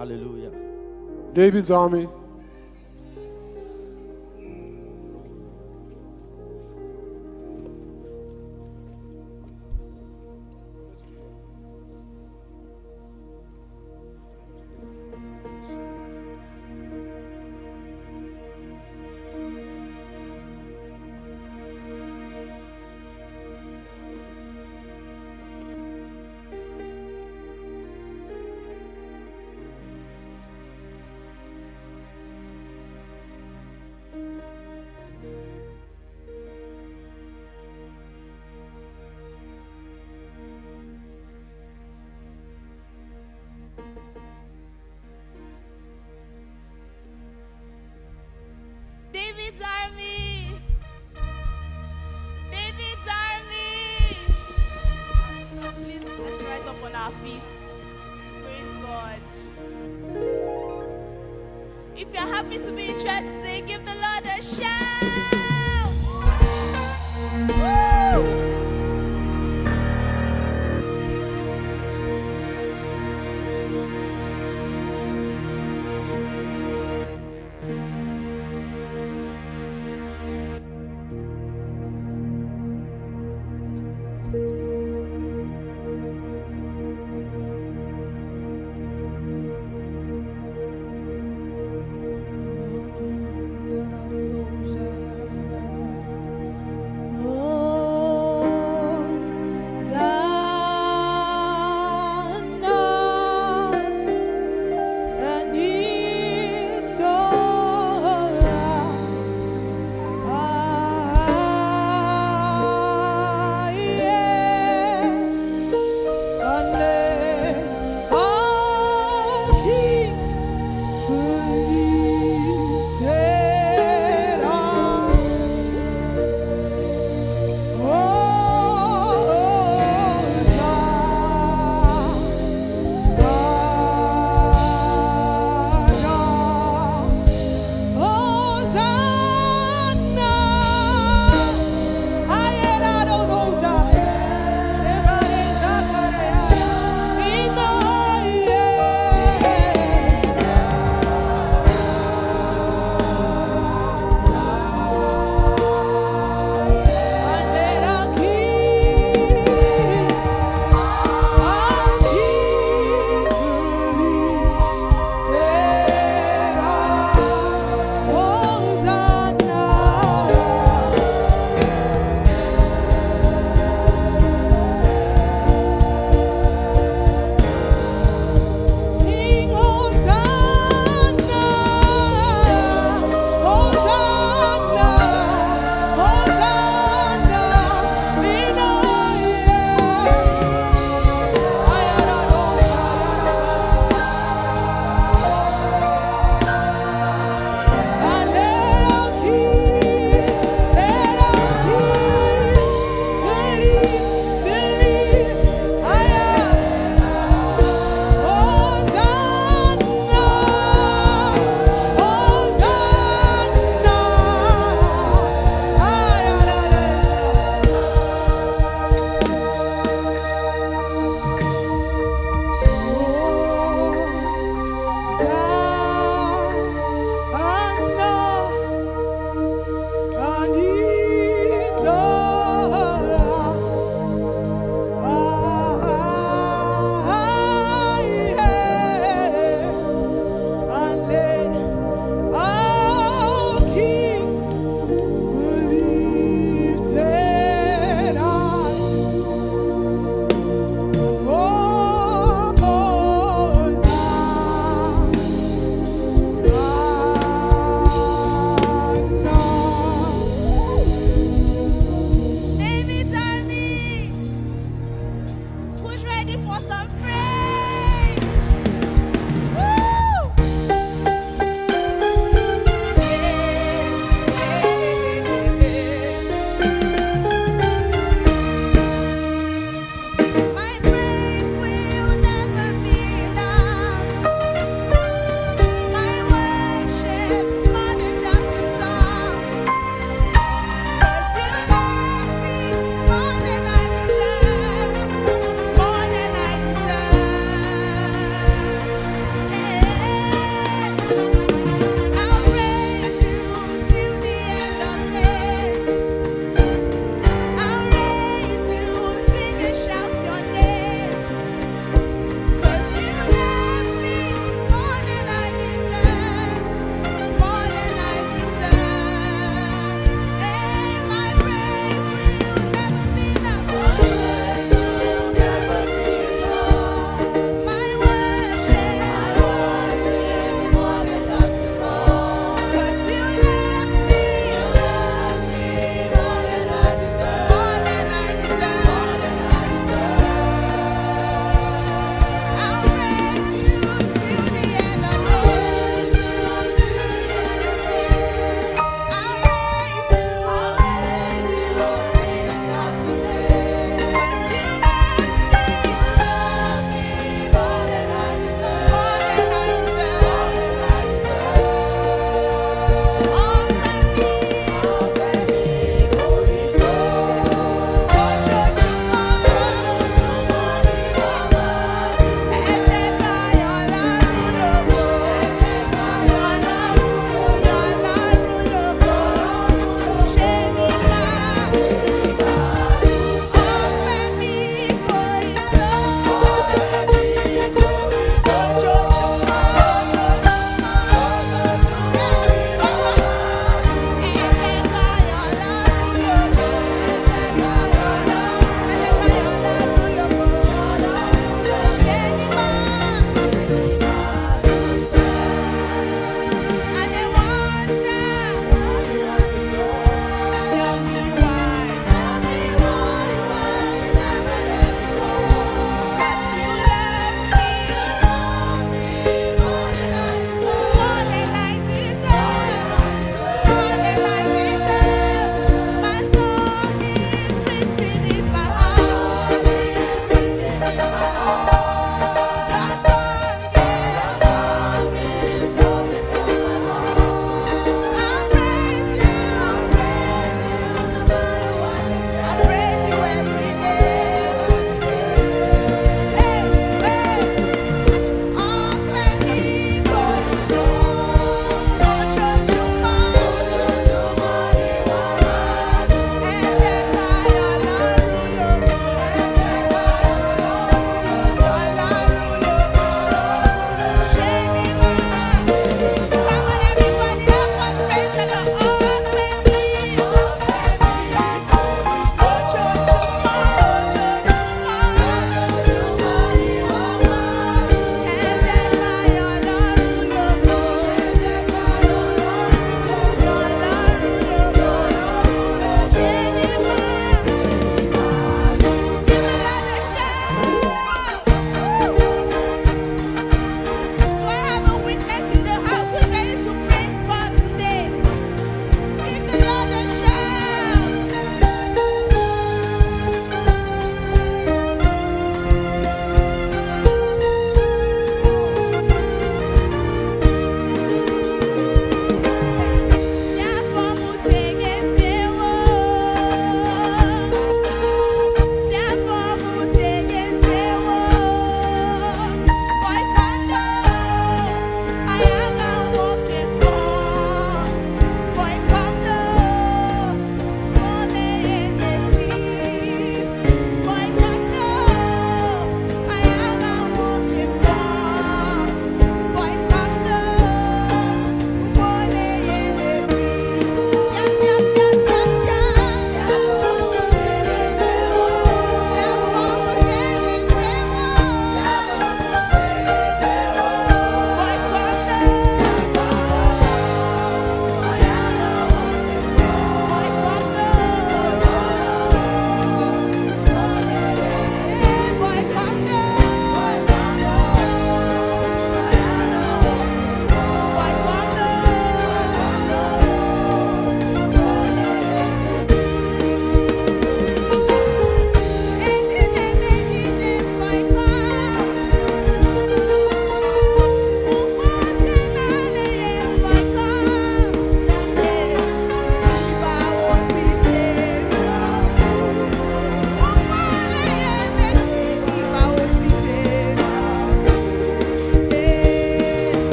Hallelujah. David's army. David's army! David's army! Please, let's rise up on our feet. Praise God. If you're happy to be in church today, give the Lord a shout! Woo!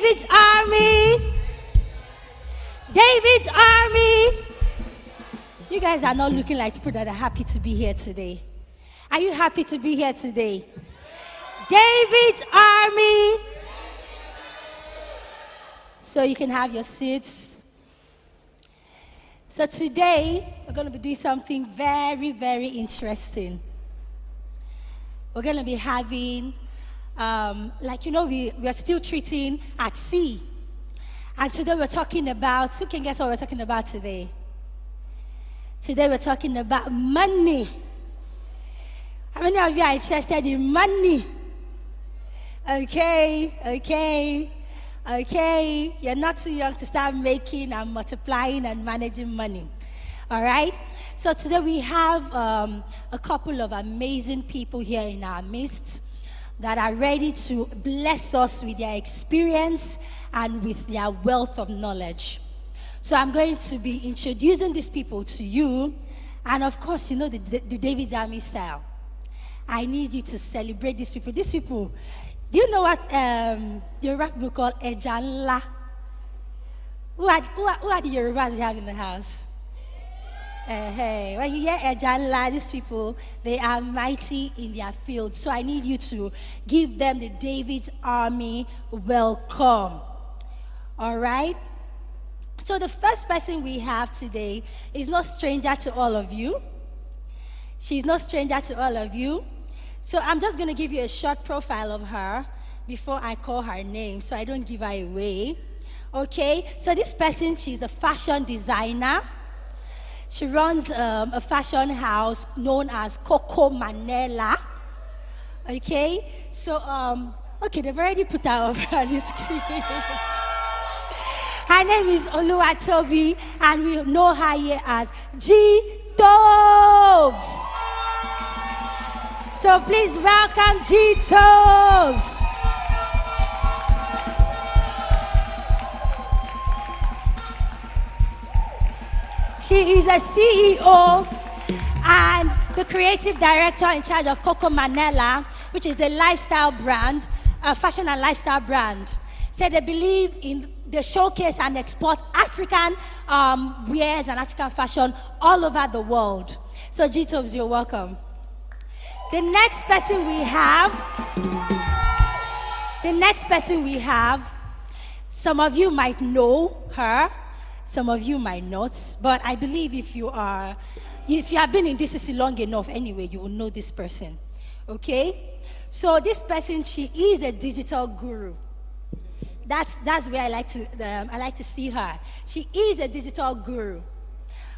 David's army. David's army. You guys are not looking like people that are happy to be here today. Are you happy to be here today? David's army. So you can have your seats. So today, we're going to be doing something very, very interesting. We're going to be having, we are still treating at sea. And today we're talking about, who can guess what we're talking about today? Today we're talking about money. How many of you are interested in money? Okay. You're not too young to start making and multiplying and managing money. All right? So today we have a couple of amazing people here in our midst that are ready to bless us with their experience and with their wealth of knowledge. So I'm going to be introducing these people to you. And of course, you know the David's Army style. I need you to celebrate these people. These people, do you know what the Yoruba people call Ejanla? Who are the Yorubas you have in the house? Hey, when you hear Ejanla, these people, they are mighty in their field. So I need you to give them the David's Army welcome. All right? So the first person we have today is no stranger to all of you. She's no stranger to all of you. So I'm just going to give you a short profile of her before I call her name so I don't give her away. Okay? So this person, she's a fashion designer. She runs a fashion house known as Coco Manila. Okay? So, they've already put her up on the screen. Her name is Oluwatobi, and we know her here as G-Tobes. So please welcome G-Tobes. She is a CEO and the creative director in charge of Coco Manila, which is a lifestyle brand, a fashion and lifestyle brand. So they believe in the showcase and export African wares and African fashion all over the world. So G-Tobes, you're welcome. The next person we have, some of you might know her, some of you might not, but I believe if you have been in DCC long enough anyway, you will know this person, okay? So this person, she is a digital guru. That's where I like to see her. She is a digital guru.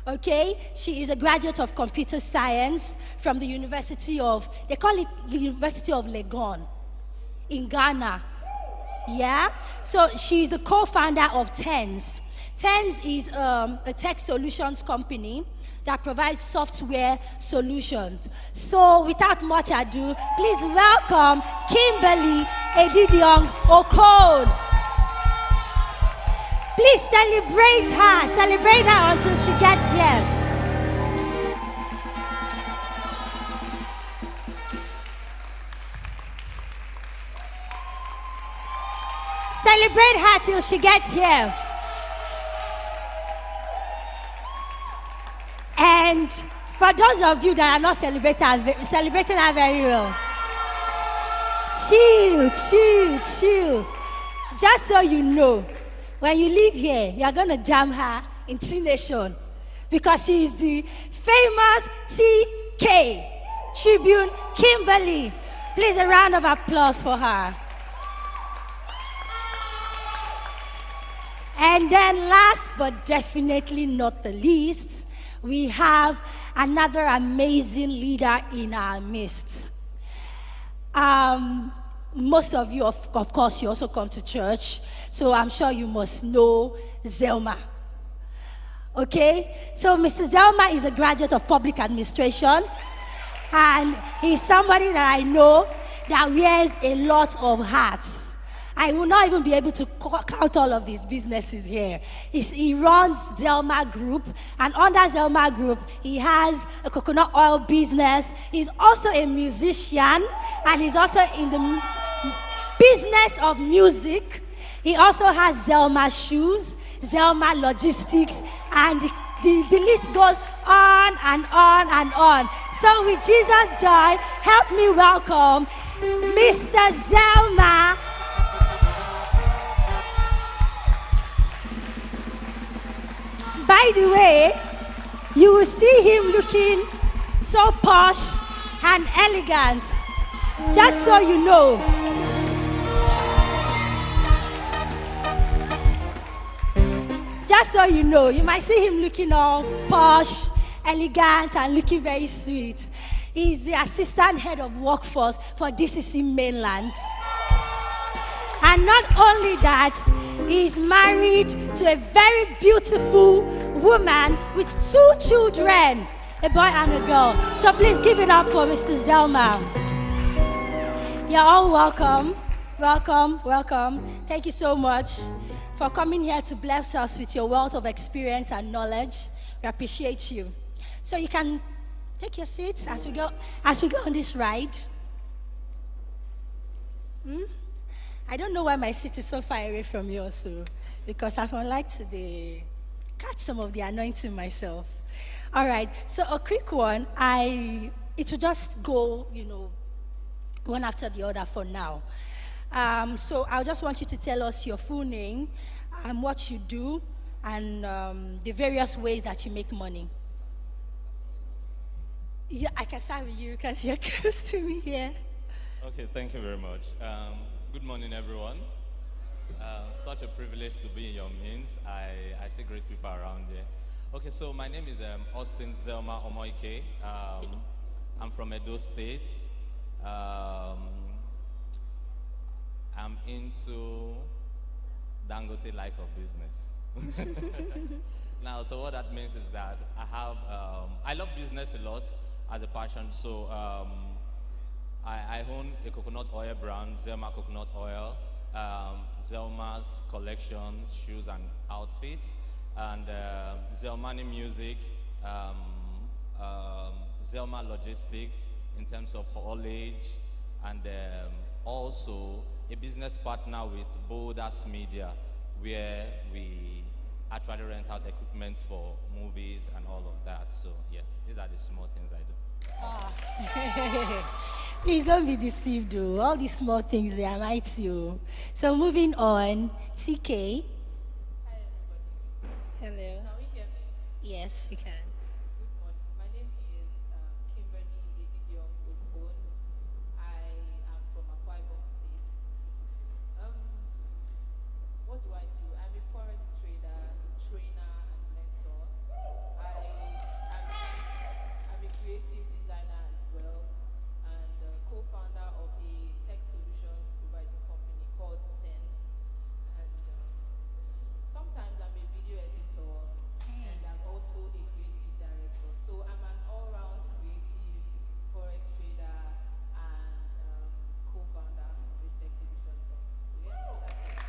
Okay, she is a graduate of computer science from the University of, they call it the University of Legon in Ghana. Yeah, so she's the co-founder of TENS. TENS is a tech solutions company that provides software solutions. So without much ado, please welcome Kimberly Edidiong Okon. Please celebrate her until she gets here. Celebrate her till she gets here. And for those of you that are not celebrating her very well, chill. Just so you know, when you leave here, you are going to jam her in T-Nation because she is the famous TK Tribune Kimberly. Please, a round of applause for her. And then last but definitely not the least, we have another amazing leader in our midst. Most of you, of course, you also come to church, so I'm sure you must know Zelma. Okay? So Mr. Zelma is a graduate of public administration, and he's somebody that I know that wears a lot of hats. I will not even be able to count all of his businesses here. He runs Zelma Group, and under Zelma Group, he has a coconut oil business. He's also a musician, and he's also in the business of music. He also has Zelma Shoes, Zelma Logistics, and the list goes on and on and on. So with Jesus' joy, help me welcome Mr. Zelma. By the way, you will see him looking so posh and elegant. Just so you know. Just so you know, you might see him looking all posh, elegant, and looking very sweet. He's the assistant head of workforce for DCC Mainland. And not only that, he's married to a very beautiful woman with 2 children, a boy and a girl. So please give it up for Mr. Zelma. You're all welcome. Welcome, welcome. Thank you so much for coming here to bless us with your wealth of experience and knowledge. We appreciate you. So you can take your seats as we go on this ride. I don't know why my seat is so far away from yours, so, because I would like to catch some of the anointing myself. All right, so a quick one. It will just go, one after the other for now. So I just want you to tell us your full name and what you do and the various ways that you make money. Yeah, I can start with you because you're close to me here. Okay, thank you very much. Good morning, everyone. Such a privilege to be in your midst. I see great people around here. Okay, so my name is Austin Zelma Omoike. I'm from Edo State. I'm into Dangote like of business. Now, so what that means is that I love business a lot as a passion. So I own a coconut oil brand, Zelma Coconut Oil, Zelma's collection, shoes and outfits, and Zelmani Music, Zelma Logistics in terms of haulage, and also a business partner with Boulders Media, where we actually rent out equipment for movies and all of that. So yeah, these are the small things I do. Please don't be deceived, though. All these small things, they are mighty. So moving on, TK. Hi, everybody. Hello. Can we hear me? Yes, we can. Good morning. My name is Kimberly Edidion Okon. I am from Akwa Ibom State. What do I do? I'm a forex trader, trainer, and mentor. I'm a creative designer as well, and co-founder of a tech solutions providing company called Tense. And sometimes I'm a video editor, and I'm also a creative director. So I'm an all-round creative forex trader and co-founder of a tech solutions company. So yeah, that's it.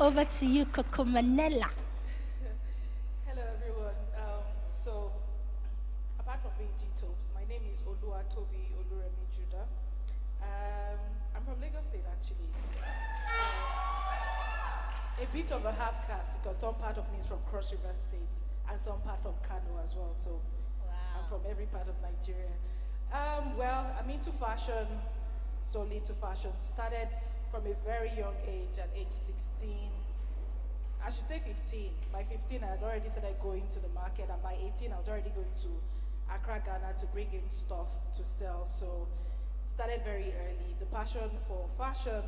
Over to you, Coco Manella. Hello, everyone. So, apart from being G-Topes, my name is Olua Tobi Oluremi Judah. I'm from Lagos State, actually. A bit of a half caste because some part of me is from Cross River State and some part from Kano as well. So, I'm from every part of Nigeria. Well, I'm into fashion, solely into fashion. Started from a very young age, at age 16. I should say 15. By 15, I had already started going to the market, and by 18, I was already going to Accra, Ghana to bring in stuff to sell. So, started very early. The passion for fashion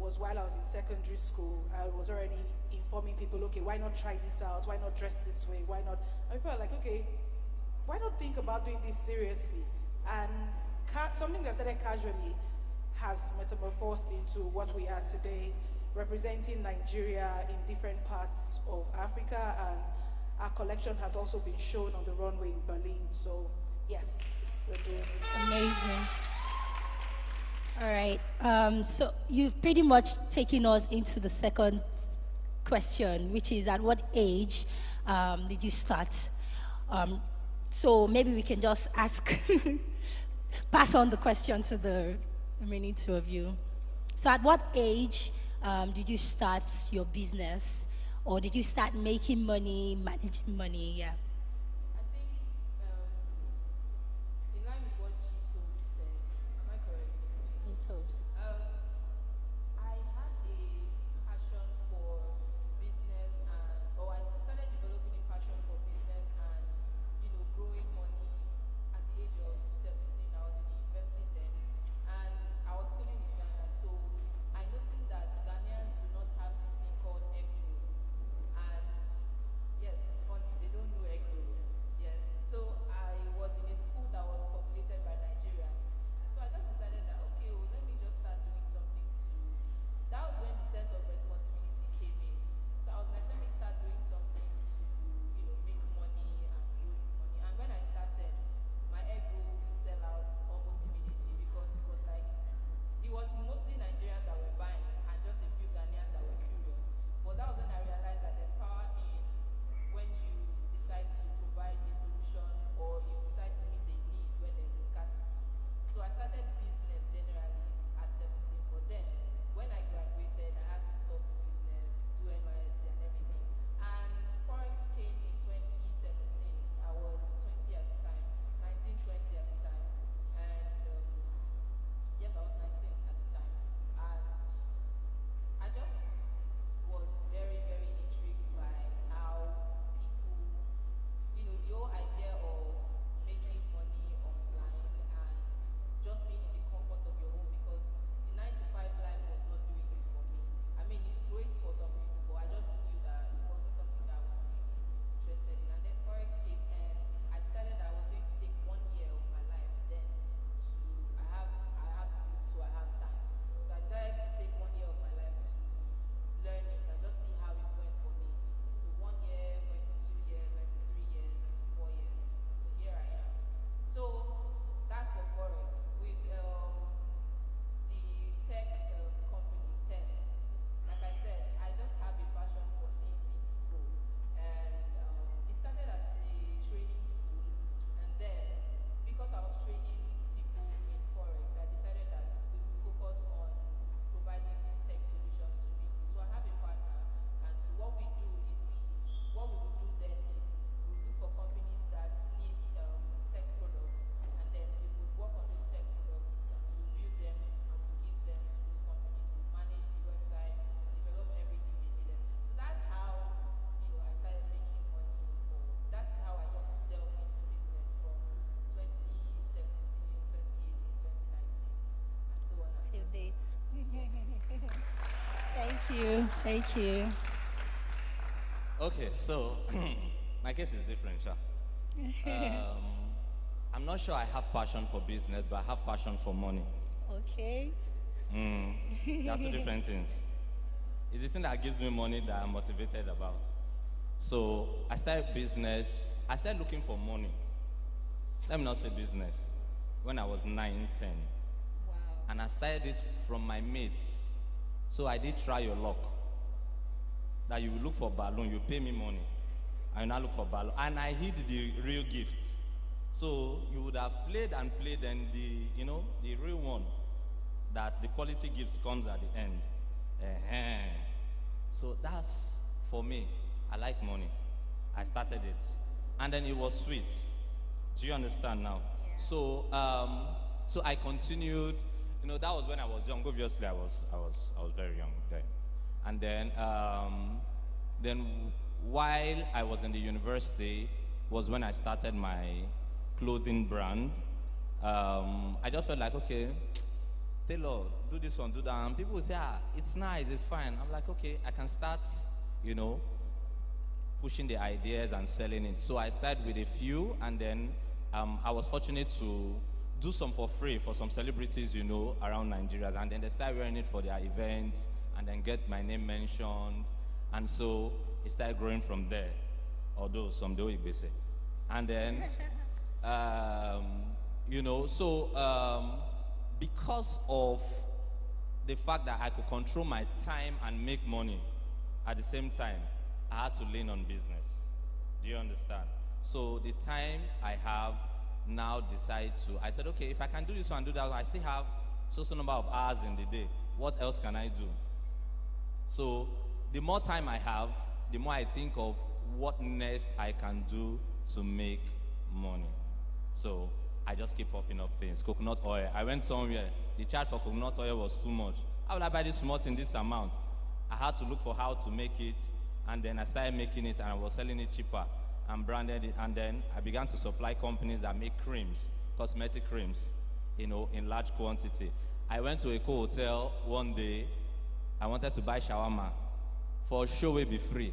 was while I was in secondary school. I was already informing people, okay, why not try this out? Why not dress this way? Why not? And people are like, okay, why not think about doing this seriously? And something that started casually has metamorphosed into what we are today, representing Nigeria in different parts of Africa, and our collection has also been shown on the runway in Berlin. So, yes, we're doing it. Amazing. All right. So you've pretty much taken us into the second question, which is at what age did you start? So maybe we can just ask, pass on the question to the remaining two of you. So at what age did you start your business, or did you start making money, managing money? Yeah. I think in line with what Gito said, am I correct? Details. I had a passion for business, or I started developing a passion for business and, growing money at the age of 17. I was in the university then, and I was schooling in Ghana, so I noticed that Ghanaians do not have this thing called egg roll. And yes, it's funny, they don't know egg roll. Yes, so I was in a school that was populated by Nigerians. So I just decided that, okay, well, let me just start doing something too. That was when the sense of responsibility came in. So I was like, let me start doing something to, make money and grow this money. And when I started, my egg roll would sell out almost immediately because it was mostly Nigerians that were buying and just a few Ghanaians that were curious. But that was when I realized that there's power in when you decide to provide a solution or you decide to meet a need when there's a scarcity. So I started business generally at 17, but then when I graduated, I had to stop the business, do NYSC and everything. And Forex came in 2017. I was 20 at the time, 19, 20 at the time. And yes, I was 19 at the time. And I just was very, very intrigued by how people, the whole idea of making money online and just being in the comfort of your home, because the 9 to 5 life was not doing it for me. I mean, it's great for some people, but I just knew that it wasn't something that I was really interested in. And then Forex came, and I decided that I was going to take 1 year of my life then I have bills, so I have time. So I decided to take 1 year of my life to learn it and just see how it went for me. So 1 year, went to 2 years, went to 3 years, went to 4 years. So here I am. So that's for Forex. With the tech company, Tent, like I said, I just have a passion for seeing things grow. And it started as a training school. And then, because I was training people in Forex, I decided that we will focus on providing these tech solutions to people. So I have a partner, and so what we do is what we will do then is we will look for companies that need tech products, and then we would work on those tech products, and we will build them and we'll give them to those companies. We'll manage the websites, develop everything they needed. So that's how I started making money, or that's how I just delved into business from 2017, 2018, 2019, and so on and so Till forth. date. Thank you. Thank you. Okay, so my case is different, sure. I'm not sure I have passion for business, but I have passion for money. Okay. They are two different things. It's the thing that gives me money that I'm motivated about. So I started business. I started looking for money. Let me not say business. When I was 9, 10. Wow. And I started it from my mates. So I did try your luck. That you look for balloon, you pay me money. I now look for balloon. And I hid the real gift. So you would have played and played, and the real one, that the quality gifts comes at the end. So that's for me. I like money. I started it. And then it was sweet. Do you understand now? Yeah. So I continued. That was when I was young. Obviously, I was very young then. And then while I was in the university was when I started my clothing brand. I just felt like, okay, Taylor, do this one, do that. And people would say, it's nice, it's fine. I'm like, okay, I can start, pushing the ideas and selling it. So I started with a few, and then I was fortunate to do some for free for some celebrities, around Nigeria. And then they started wearing it for their events, and then get my name mentioned. And so it started growing from there. Although some do it, say. And then, because of the fact that I could control my time and make money at the same time, I had to lean on business. Do you understand? So the time I have now I said, okay, if I can do this one, do that one, I still have so number of hours in the day. what else can I do? So the more time I have, the more I think of what next I can do to make money. So I just keep popping up things. Coconut oil. I went somewhere. The charge for coconut oil was too much. How would I buy this smart in this amount? I had to look for how to make it, and then I started making it, and I was selling it cheaper and branded it. And then I began to supply companies that make creams, cosmetic creams, in large quantity. I went to a hotel one day. I wanted to buy shawarma. For sure, will be free.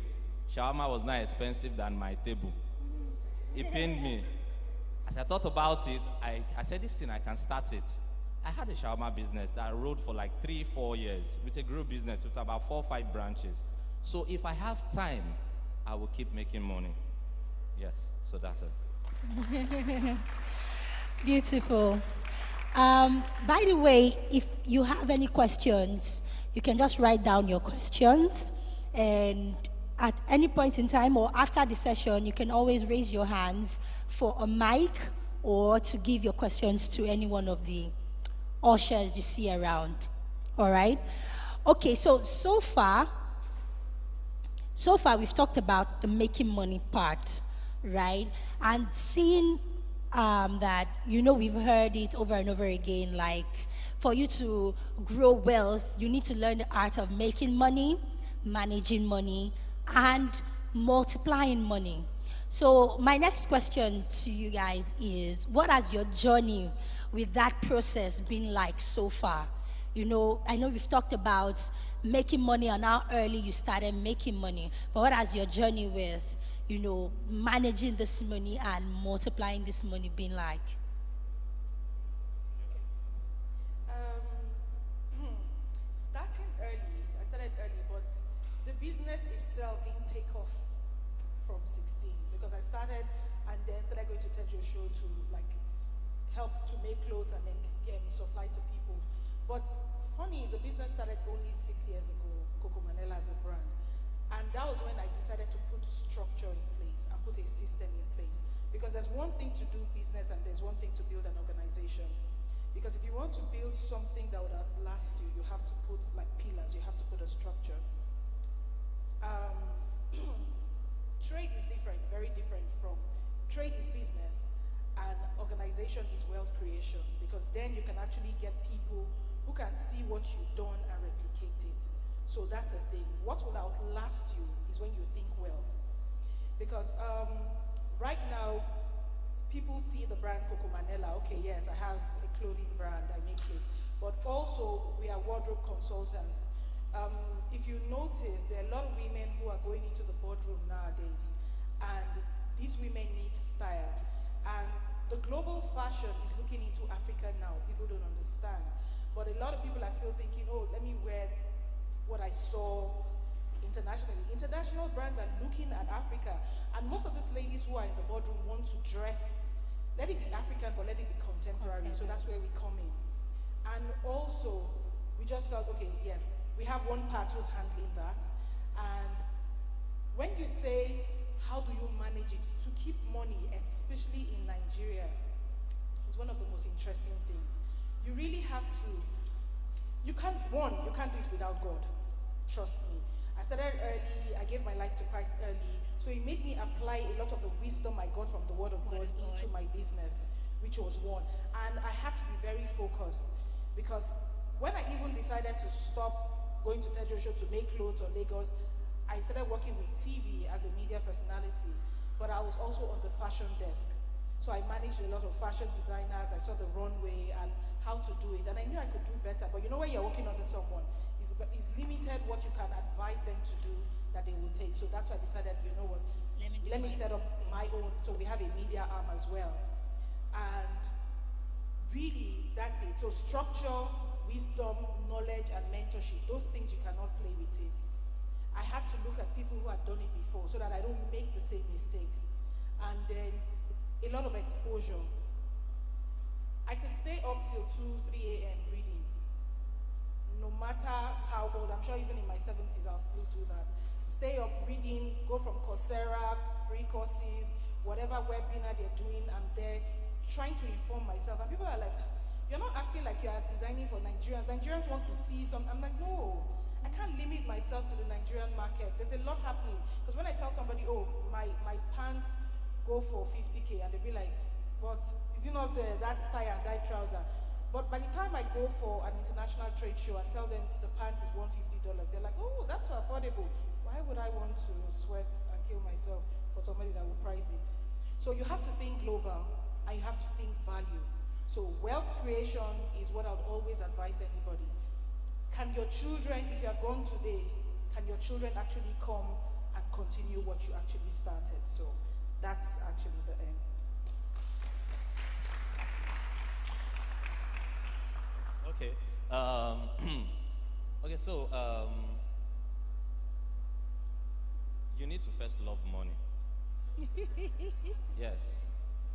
Shawarma was not expensive than my table. It pained me. As I thought about it, I said, this thing, I can start it. I had a shawarma business that I rode for like 3-4 years with a group business with about 4 or 5 branches. So if I have time, I will keep making money. Yes, so that's it. Beautiful. By the way, if you have any questions, you can just write down your questions, and at any point in time or after the session, you can always raise your hands for a mic or to give your questions to any one of the ushers you see around. All right? Okay, so far we've talked about the making money part, right? And seeing that, we've heard it over and over again, like for you to grow wealth, you need to learn the art of making money, managing money, and multiplying money. So my next question to you guys is, what has your journey with that process been like so far? I know we've talked about making money and how early you started making money, but what has your journey with, managing this money and multiplying this money been like? Starting early, I started early, but the business itself didn't take off from 16 because I started and then started going to Tejo Show to help to make clothes and then supply to people. But funny, the business started only 6 years ago, Coco Manela as a brand. And that was when I decided to put structure in place and put a system in place. Because there's one thing to do business and there's one thing to build an organization. Because if you want to build something that would outlast you, you have to put pillars, you have to put a structure. Trade is different, very different from, trade is business and organization is wealth creation, because then you can actually get people who can see what you've done and replicate it. So that's the thing. What will outlast you is when you think wealth. Because right now, people see the brand Coco Manela. Okay, yes, I have a clothing brand, I make clothes. But also, we are wardrobe consultants. If you notice, there are a lot of women who are going into the boardroom nowadays, and these women need style. And the global fashion is looking into Africa now. People don't understand. But a lot of people are still thinking, oh, let me wear what I saw internationally. International brands are looking at Africa. And most of these ladies who are in the boardroom want to dress, let it be African, but let it be contemporary. So that's where we come in. And also, we just felt, okay, yes, we have one part who's handling that. And when you say, how do you manage it to keep money, especially in Nigeria, is one of the most interesting things. You really have to, you can't do it without God. Trust me. I started early, I gave my life to Christ early, so it made me apply a lot of the wisdom I got from the Word of God into my business, which was one. And I had to be very focused, because when I even decided to stop going to Tejo Show to make clothes or Lagos, I started working with TV as a media personality, but I was also on the fashion desk. So I managed a lot of fashion designers, I saw the runway and how to do it, and I knew I could do better. But you know, when you're working under someone, it's limited what you can advise them to do that they will take. So that's why I decided, you know what, let me set up my own. So we have a media arm as well. And really, that's it. So structure, wisdom, knowledge, and mentorship, those things you cannot play with it. I had to look at people who had done it before so that I don't make the same mistakes. And then a lot of exposure. I could stay up till 2, 3 a.m. reading. No matter how old, I'm sure even in my 70s I'll still do that. Stay up reading, go from Coursera, free courses, whatever webinar they're doing, I'm there trying to inform myself. And people are like, you're not acting like you are designing for Nigerians. Nigerians want to see some. I'm like, no, I can't limit myself to the Nigerian market. There's a lot happening. Because when I tell somebody, oh, my pants go for 50K, and they'll be like, but is it not that tie and dye trouser? But by the time I go for an international trade show and tell them the pants is $150, they're like, oh, that's so affordable. Why would I want to sweat and kill myself for somebody that will price it? So you have to think global and you have to think value. So wealth creation is what I would always advise anybody. Can your children, if you are gone today, can your children actually come and continue what you actually started? So that's actually the end. Okay. Okay, so you need to first love money. Yes.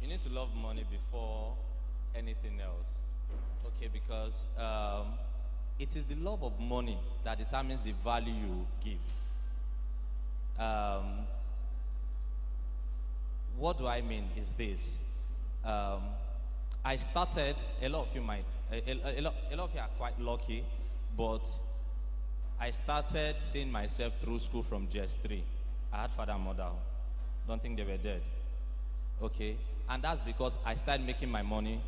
You need to love money before anything else. Okay, because it is the love of money that determines the value you give. What do I mean is this. I started, a lot of you might, a lot of you are quite lucky, but I started seeing myself through school from JS3. I had father and mother. Don't think they were dead. Okay? And that's because I started making my money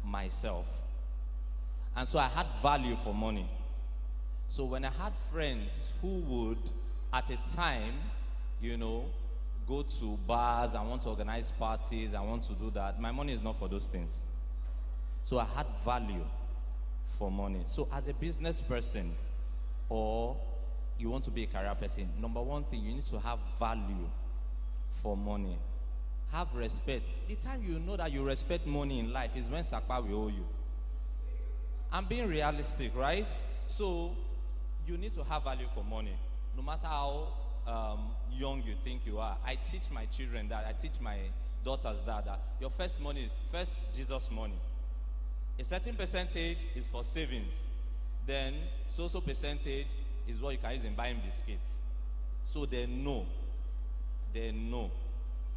myself. And so I had value for money. So when I had friends who would, at a time, you know, go to bars, I want to organize parties, I want to do that, my money is not for those things. So I had value for money. So as a business person, or you want to be a career person, number one thing, you need to have value for money. Have respect. The time you know that you respect money in life is when Sakpa will owe you. I'm being realistic, right? So you need to have value for money. No matter how young you think you are. I teach my children that. I teach my daughters that your first money is first Jesus money. A certain percentage is for savings. Then so percentage is what you can use in buying biscuits. So they know. They know.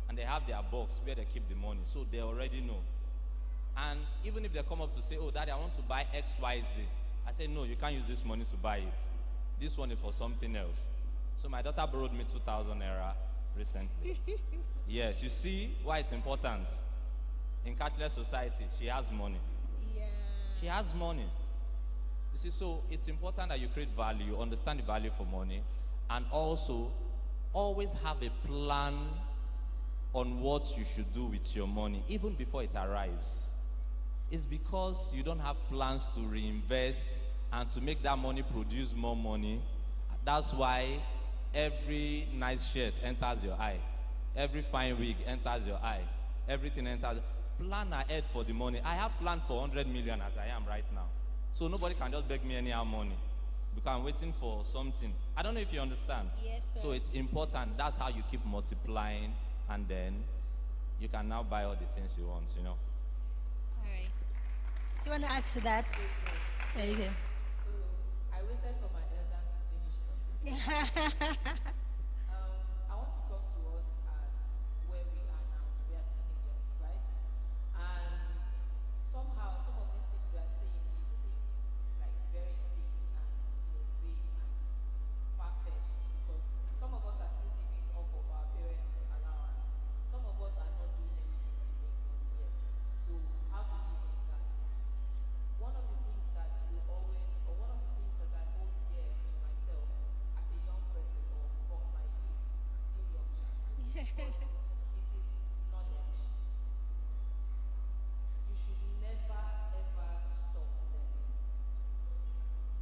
And they have their box where they keep the money. So they already know. And even if they come up to say, oh, Daddy, I want to buy XYZ. I say, no, you can't use this money to buy it. This one is for something else. So my daughter borrowed me 2,000 naira recently. Yes, you see why it's important. In cashless society, she has money. Yeah. She has money. You see, so it's important that you create value, understand the value for money, and also always have a plan on what you should do with your money, even before it arrives. It's because you don't have plans to reinvest and to make that money produce more money. That's why every nice shirt enters your eye. Every fine wig enters your eye. Everything enters. Plan ahead for the money. I have planned for 100 million as I am right now. So nobody can just beg me anyhow money because I'm waiting for something. I don't know if you understand. Yes, sir. So it's important. That's how you keep multiplying, and then you can now buy all the things you want, you know. All right. Do you want to add to that? There you go. So I waited for my elders to finish talking. I want to talk to us at where we are now. We are teenagers, right? And somehow some of these things we are saying may seem like very big and vague and far-fetched because some of us are still living off of our parents' allowance. Some of us are not doing anything to make money yet. So how do we even start? One of the things that will always, or one of the things that I hold dear to myself as a young person or from my youth, I'm still young, but it is knowledge. You should never ever stop learning.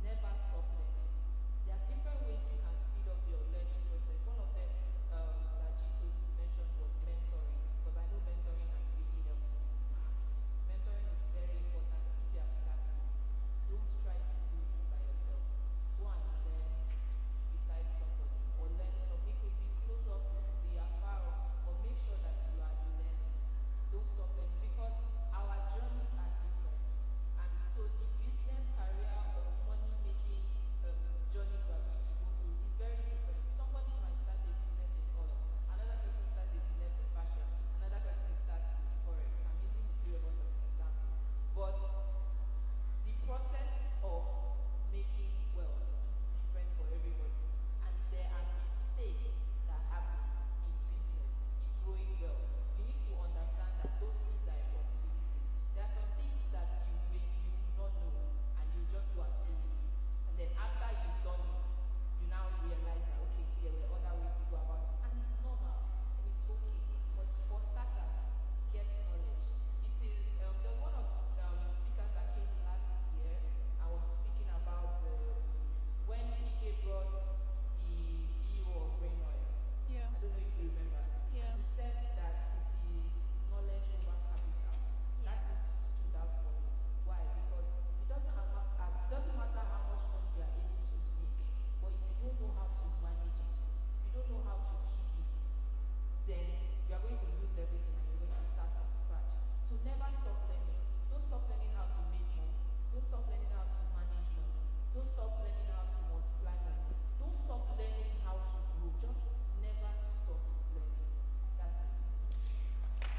Never stop learning. There are different ways you can speed up your learning process. One of them that Gito mentioned was mentoring, because I know mentoring has really helped me. Mentoring is very important if you are starting. Don't try to do it by yourself. Go and learn beside somebody or learn some. It could be close up, it could be afar off, or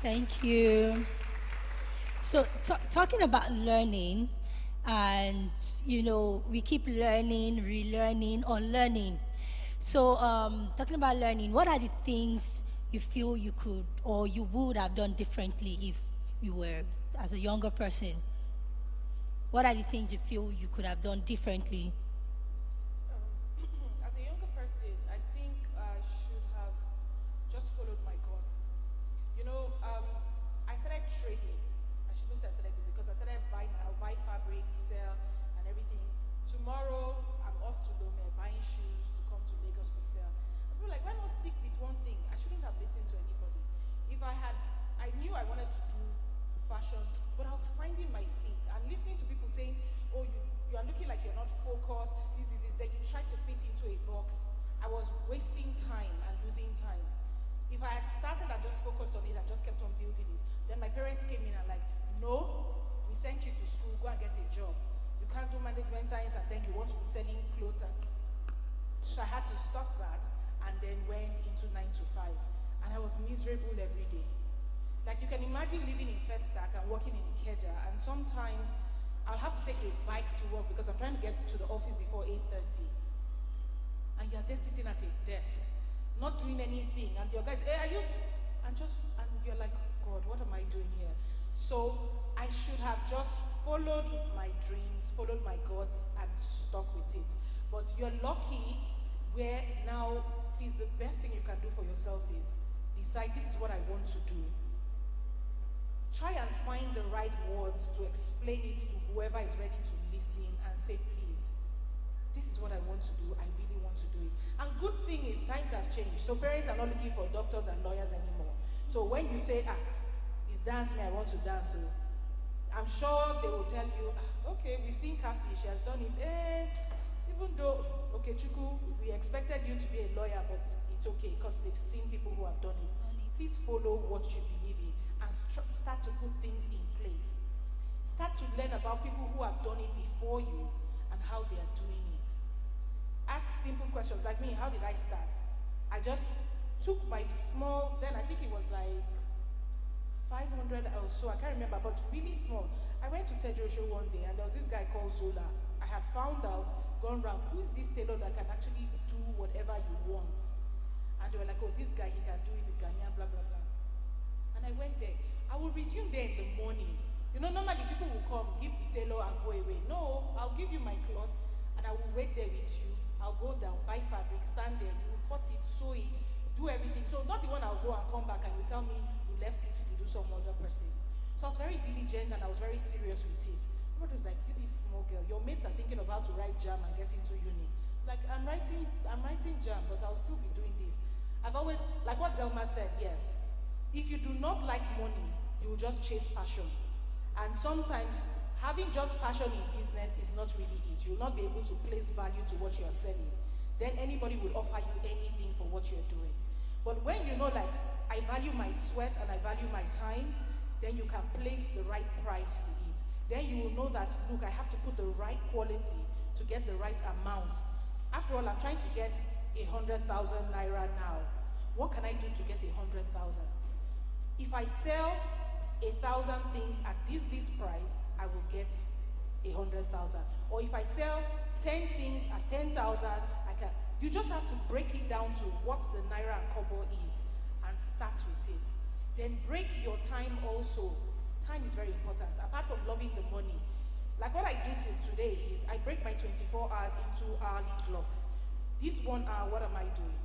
Thank you. So, talking about learning, and we keep learning, relearning, unlearning. So, talking about learning, what are the things you feel you could or you would have done differently if you were as a younger person? What are the things you feel you could have done differently? As a younger person, I think I should have just followed my guts. I started trading. I shouldn't say I started business because I started buying. I'll buy fabrics, sell, and everything. Tomorrow, I'm off to Lome buying shoes to come to Lagos to sell. And people were like, why not stick with one thing? I shouldn't have listened to anybody. I knew I wanted to do fashion, but I was finding my feet and listening to people saying, oh, you are looking like you're not focused, this, then you try to fit into a box. I was wasting time and losing time. If I had started and just focused on it and just kept on building it, then my parents came in and like, no, we sent you to school, go and get a job. You can't do management science and then you want to be selling clothes. So I had to stop that and then went into 9 to 5. And I was miserable every day. Like you can imagine living in Festac and working in Ikeja, and sometimes I'll have to take a bike to work because I'm trying to get to the office before 8:30. And you're there sitting at a desk, not doing anything, and your guys, hey, are you? And you're like, God, what am I doing here? So I should have just followed my dreams, followed my guts, and stuck with it. But you're lucky where now, please, the best thing you can do for yourself is decide this is what I want to do. Try and find the right words to explain it to whoever is ready to listen and say, please, this is what I want to do. I really want to do it. And good thing is times have changed. So parents are not looking for doctors and lawyers anymore. So when you say, it's dance me, I want to dance. So I'm sure they will tell you, okay, we've seen Kathy, she has done it. Even though, okay, Chuku, we expected you to be a lawyer, but it's okay because they've seen people who have done it. Please follow what you believe in and start to put things in place. Start to learn about people who have done it before you and how they are doing it. Ask simple questions like me, how did I start? I just took my small, then I think it was like 500 or so, I can't remember, but really small. I went to Tejo Show one day and there was this guy called Zola. I had found out, gone around, who is this tailor that can actually do whatever you want? And they were like, oh, this guy, he can do it, he's Ghanaian, blah, blah, blah. And I went there. I will resume there in the morning. Normally people will come, give the tailor and go away. No, I'll give you my cloth and I will wait there with you. I'll go down, buy fabric, stand there, you will cut it, sew it, do everything. So not the one I'll go and come back and you tell me you left it to do some other person's. So I was very diligent and I was very serious with it. Everybody was like, you this small girl, your mates are thinking of how to write JAM and get into uni. Like, I'm writing JAM, but I'll still be doing this. I've always, like what Delma said, yes. If you do not like money, you will just chase passion. And sometimes, having just passion in business is not really it. You'll not be able to place value to what you're selling. Then anybody will offer you anything for what you're doing. But when you know, like, I value my sweat and I value my time, then you can place the right price to it. Then you will know that, look, I have to put the right quality to get the right amount. After all, I'm trying to get 100,000 naira now. What can I do to get 100,000? If I sell 1,000 things at this price, I will get 100,000. Or if I sell 10 things at 10,000, I can. You just have to break it down to what the naira and kobo is and start with it. Then break your time also. Time is very important. Apart from loving the money, like what I do till today is I break my 24 hours into hourly blocks. This 1 hour, what am I doing?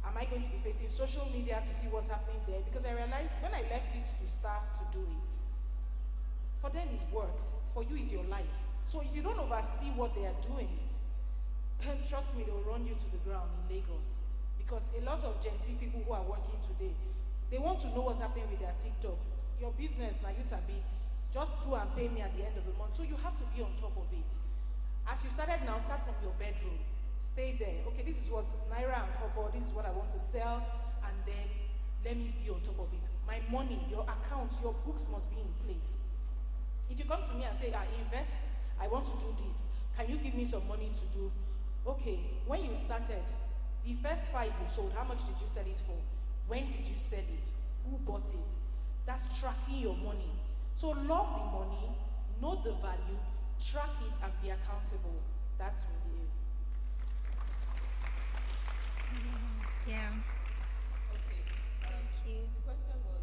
Am I going to be facing social media to see what's happening there? Because I realized when I left it to staff to do it, for them is work, for you is your life. So if you don't oversee what they are doing, trust me, they will run you to the ground in Lagos. Because a lot of Gen Z people who are working today, they want to know what's happening with their TikTok. Your business, now you sabi, just do and pay me at the end of the month. So you have to be on top of it. As you started now, start from your bedroom. Stay there. Okay, this is what naira and kobo, this is what I want to sell, and then let me be on top of it. My money, your account, your books must be in place. If you come to me and say, I invest, I want to do this, can you give me some money to do? Okay, when you started, the first 5 you sold, how much did you sell it for? When did you sell it? Who bought it? That's tracking your money. So love the money, know the value, track it, and be accountable. That's really it. Yeah. Okay. Thank you. The question was,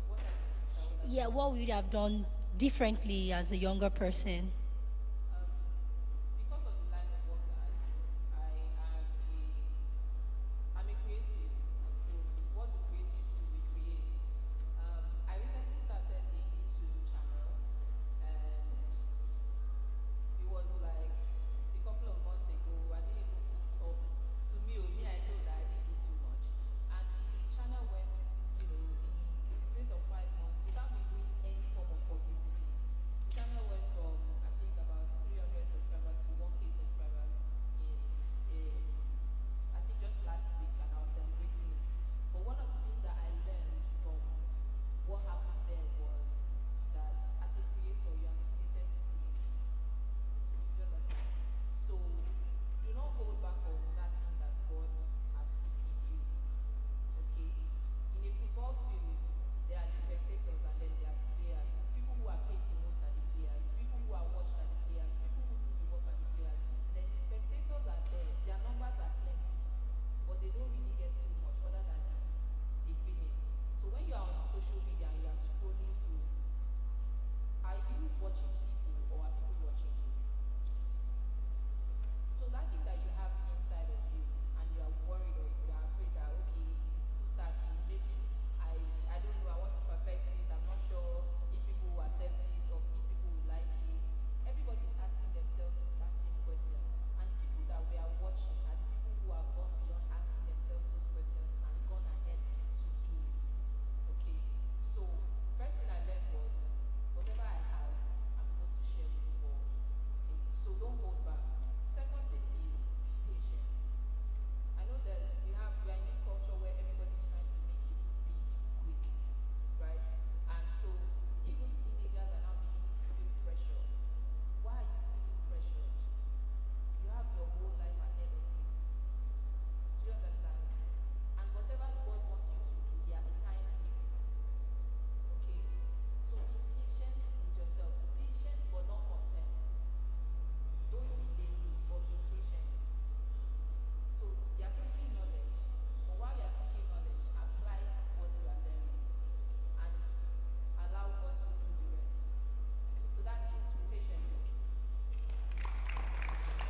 what are the things I would have Yeah, what would you have done differently as a younger person? because of the line of work that I do, I'm a creative, and so what do creatives do? We create. I recently started a YouTube channel, and it was like a couple of months ago. I didn't even put up. To me, I know that I didn't do too much, and the channel went, in the space of 5 months without me doing any form of publicity. The channel went from I think about 300 subscribers to 1K subscribers in I think just last week, and I was celebrating it. But one of the things that I learned from what happened there was that as a creator, you are created to create. Do you understand? So do not hold back on that thing that God has put in you. Okay? In a football field, there are the spectators and then there are the players. People who are paid the most are the players. People who are watched are the players. People who do the work are the players. And then the spectators are there. Their numbers are plenty, but they don't really get so much other than the feeling. So when you are on social media and you are scrolling through, are you watching people or are people watching you? So that thing that you have inside of you and you are worried or you are afraid that okay, it's too tacky, maybe I don't know, I want to perfect it, I'm not sure if people will accept it or if people will like it. Everybody is asking themselves that same question. And people that we are watching are the people who have gone beyond asking themselves those questions and gone ahead to do it. Okay? So first thing I learned was whatever I have, I'm supposed to share with the world. Okay? So don't hold back. Second thing is patience. I know that we are in this culture where everybody's trying to make it big, quick, right? And so even teenagers are now beginning to feel pressure. Why are you feeling pressured? You have your whole life ahead of you. Do you understand? And whatever God wants you to do, He has timed it. Okay? So be patient with yourself. Patient but not content. Don't be lazy, but be patient. So you are seeking knowledge, but while you are seeking knowledge, apply what you are learning and allow God to do the rest. So that's it. Be patient.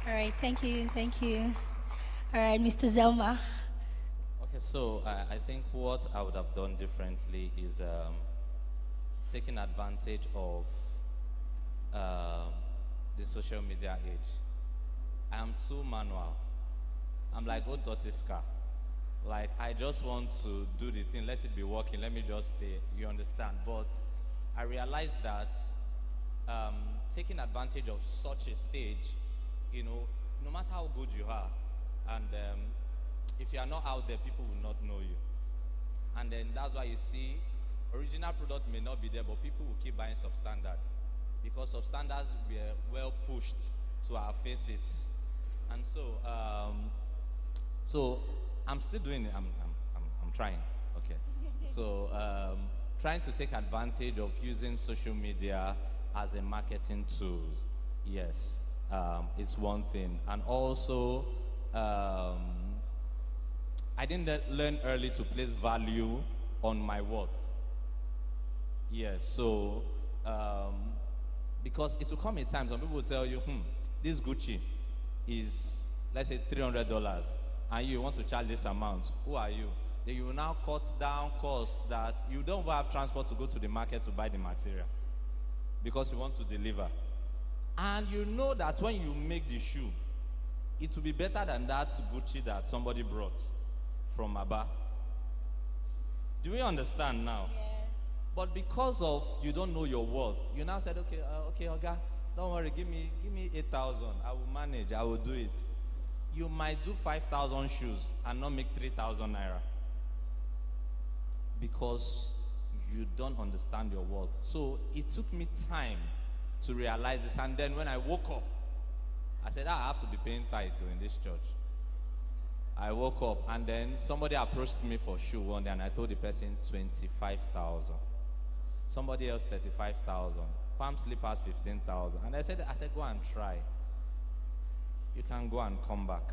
All right, thank you, thank you. All right, Mr. Zelma. Okay, so I think what I would have done differently is taking advantage of the social media age. I am too manual. I'm like old Otiska. Like I just want to do the thing, let it be working, let me just stay. You understand? But I realized that taking advantage of such a stage, no matter how good you are, and if you are not out there, people will not know you. And then that's why you see original product may not be there, but people will keep buying substandard because substandards were well pushed to our faces. And so I'm still doing it. I'm trying. Okay. So trying to take advantage of using social media as a marketing tool. Yes, it's one thing. And also, I didn't learn early to place value on my worth. Yes, so because it will come a time some people will tell you, this Gucci is, let's say, $300, and you want to charge this amount. Who are you? Then you will now cut down costs that you don't have transport to go to the market to buy the material because you want to deliver. And you know that when you make the shoe, it will be better than that Gucci that somebody brought from Abba. Do we understand now? Yes. But because of you don't know your worth, you now said, okay, Oga, don't worry, give me 8,000. I will manage. I will do it. You might do 5,000 shoes and not make 3,000 naira because you don't understand your worth. So it took me time to realize this. And then when I woke up, I said, I have to be paying tithe in this church. I woke up and then somebody approached me for shoe one day and I told the person 25,000. Somebody else 35,000. Palm slippers 15,000. And I said, go and try. You can go and come back.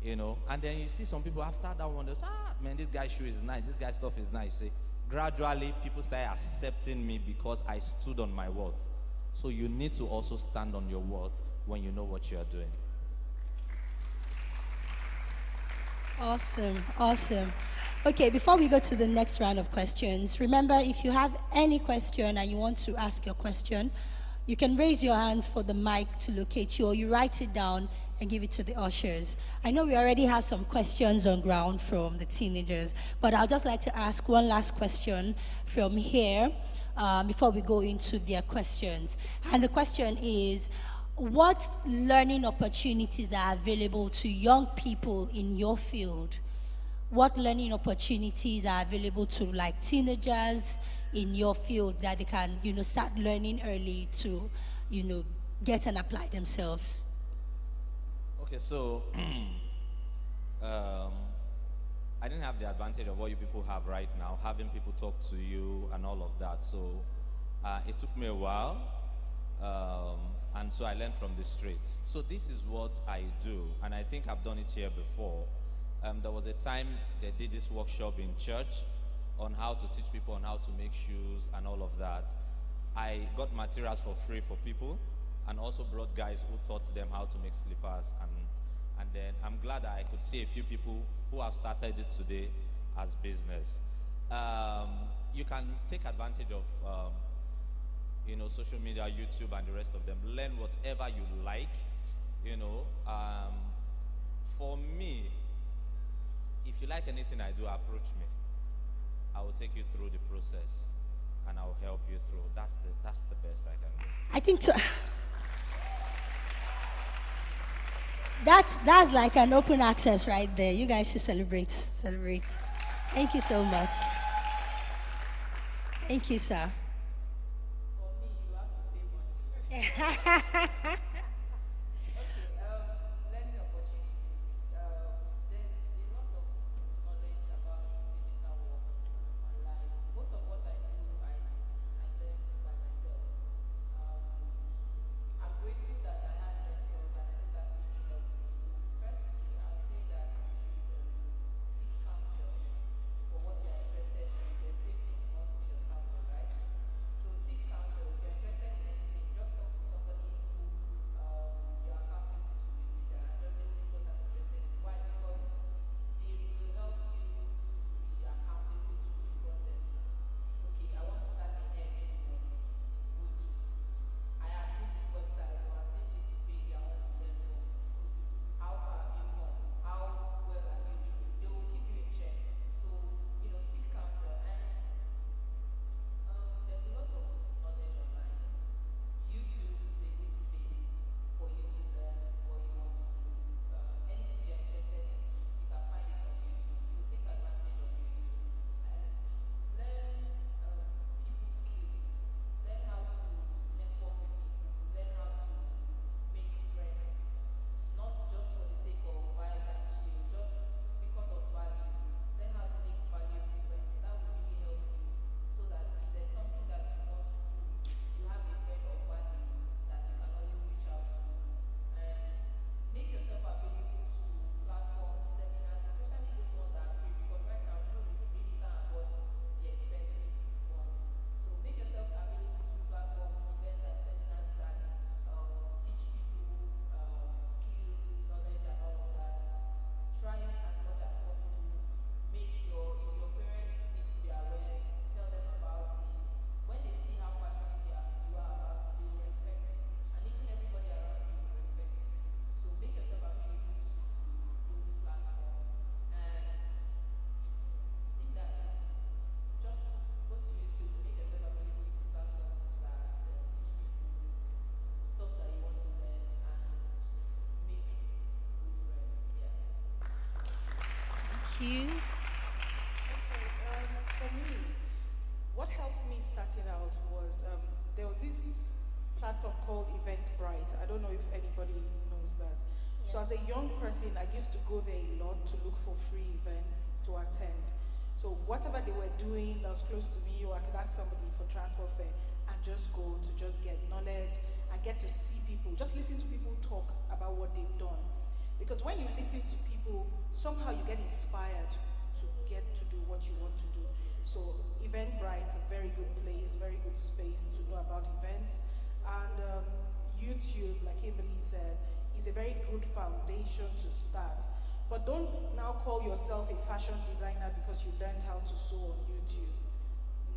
You know, and then you see some people after that one, they say, man, this guy's shoe is nice, this guy's stuff is nice. You see, gradually people start accepting me because I stood on my worth. So you need to also stand on your worth when you know what you are doing. Awesome, awesome. Okay, before we go to the next round of questions, remember, if you have any question and you want to ask your question, you can raise your hands for the mic to locate you, or you write it down and give it to the ushers. I know we already have some questions on ground from the teenagers, but I'd just like to ask one last question from here before we go into their questions. And the question is, what learning opportunities are available to young people in your field? What learning opportunities are available to like teenagers in your field that they can, start learning early to, get and apply themselves? Okay, so I didn't have the advantage of what you people have right now, having people talk to you and all of that. So it took me a while, and so I learned from the streets. So this is what I do, and I think I've done it here before. There was a time they did this workshop in church on how to teach people on how to make shoes and all of that. I got materials for free for people, and also brought guys who taught them how to make slippers. And then I'm glad that I could see a few people who have started it today as business. You can take advantage of social media, YouTube, and the rest of them. Learn whatever you like. For me, if you like anything I do, approach me. I will take you through the process, and I will help you through. That's the best I can do. I think so. That's like an open access right there. You guys should celebrate. Thank you so much. Thank you, sir. For me, you have to pay money. Learning opportunities. There's a lot of knowledge about digital work online. Most of what I do, I learn by myself. I'm grateful that I had mentors, and I know that really helped me. So, firstly, I'll say that you should seek counsel for what you're interested in. There's safety in multitude of counsel, right? So, seek counsel. If you're interested in anything, just talk to somebody who you're accountable to with leader, and just say, this is what I'm interested in. Why? Because they will help you to be accountable to the process. Okay, I want to start a hair business. Good. I have seen this website, or I've seen this page I want to learn from. Good. How far have you come? How well are you doing? They will keep you in check. So, seek counsel. And there's a lot of knowledge online. YouTube is a good space for you to learn what you want to do. Anything you're interested in, you can find it on YouTube. So take advantage of YouTube. And learn people skills. Learn how to network with people. Learn how to make friends. Not just for the sake of vibes and chill, just because of value. Learn how to make valuable friends. That will really help you, so that if there's something that you want to do, you have a friend of value that you can always reach out to. And make yourself available to platforms, seminars, especially those ones that are free, because right now, we really can't afford the expensive ones. So make yourself available to platforms, events, and seminars that teach people skills, knowledge, and all of that. Try as much as possible. If your parents need to be aware, tell them about it. When they see how passionate you are about it, they will respect it. And even everybody around you will respect it. So make yourself available to those platforms. And I think that's it. Just go to YouTube, make yourself available to platforms that teach people stuff that you want to learn, and make good friends. Yeah. Thank you. Okay, for me, what helped me starting out was there was this platform called Eventbrite. I don't know if anybody knows that. So as a young person, I used to go there a lot to look for free events to attend. So whatever they were doing that was close to me, or I could ask somebody for transport fare and just go to just get knowledge and get to see people, just listen to people talk about what they've done. Because when you listen to people, somehow you get inspired to get to do what you want to do. So Eventbrite's a very good place, very good space to know about events. And YouTube, like Kimberly said, is a very good foundation to start. But don't now call yourself a fashion designer because you learned how to sew on YouTube.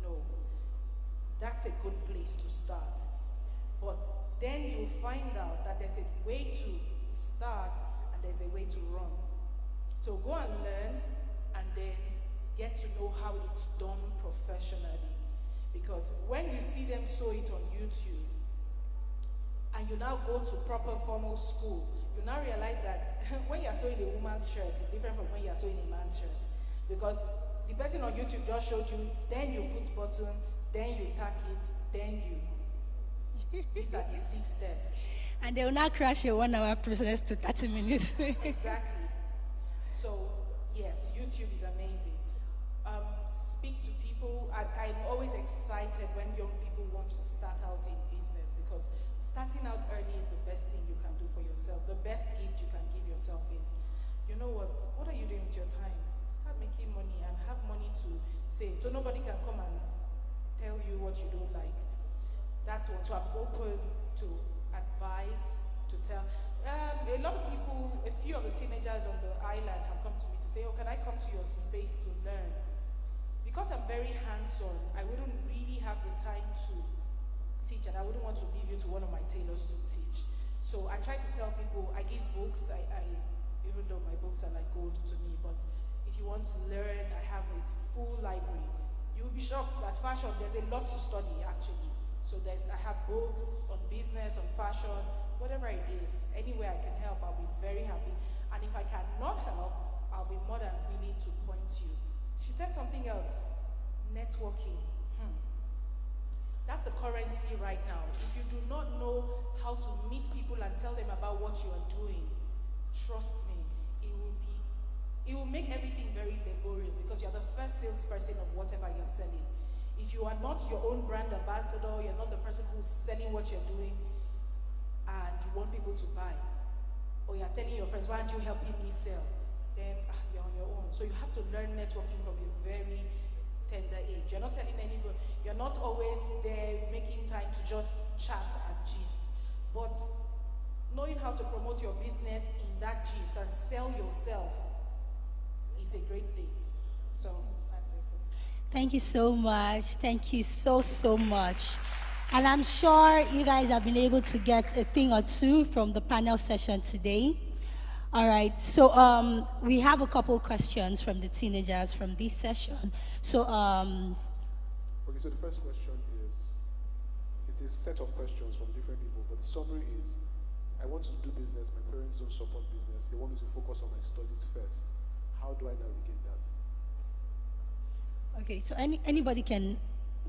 No. That's a good place to start. But then you'll find out that there's a way to start and there's a way to run. So go and learn and then get to know how it's done professionally. Because when you see them sew it on YouTube and you now go to proper formal school, you now realize that when you're sewing a woman's shirt, it's different from when you're sewing a man's shirt. Because the person on YouTube just showed you, then you put button, then you tack it, then you. These are the 6 steps. And they will not crash a 1-hour process to 30 minutes. Exactly. So, yes, YouTube is amazing. Speak to people. I'm always excited when young people want to start out in business, because starting out early is the best thing you can do for yourself. The best gift you can give yourself is, you know what are you doing with your time? Start making money and have money to save, so nobody can come and tell you what you don't like. That's what. So I'm open to advise, to tell. A lot of people, a few of the teenagers on the island have come to me to say, oh, can I come to your space to learn? Because I'm very hands-on, I wouldn't really have the time to teach, and I wouldn't want to leave you to one of my tailors to teach. So I try to tell people, I give books, even though my books are like gold to me, but if you want to learn, I have a full library. You'll be shocked that fashion, there's a lot to study actually. So I have books on business, on fashion, whatever it is. Anywhere I can help, I'll be very happy. And if I cannot help, I'll be more than willing to point you. She said something else, networking. That's the currency right now. If you do not know how to meet people and tell them about what you are doing, trust me, it will make everything very laborious, because you're the first salesperson of whatever you're selling. If you are not your own brand ambassador, you're not the person who's selling what you're doing, and you want people to buy, or you're telling your friends, why aren't you helping me sell? Then you're on your own. So you have to learn networking from a very tender age. You're not telling anybody, you're not always there making time to just chat and gist. But knowing how to promote your business in that gist and sell yourself is a great thing. So that's it. Thank you so much. Thank you so much. And I'm sure you guys have been able to get a thing or two from the panel session today. All right, so we have a couple questions from the teenagers from this session. So, Okay, so the first question is, it's a set of questions from different people, but the summary is, I want to do business, my parents don't support business, they want me to focus on my studies first. How do I navigate that? okay, so anybody can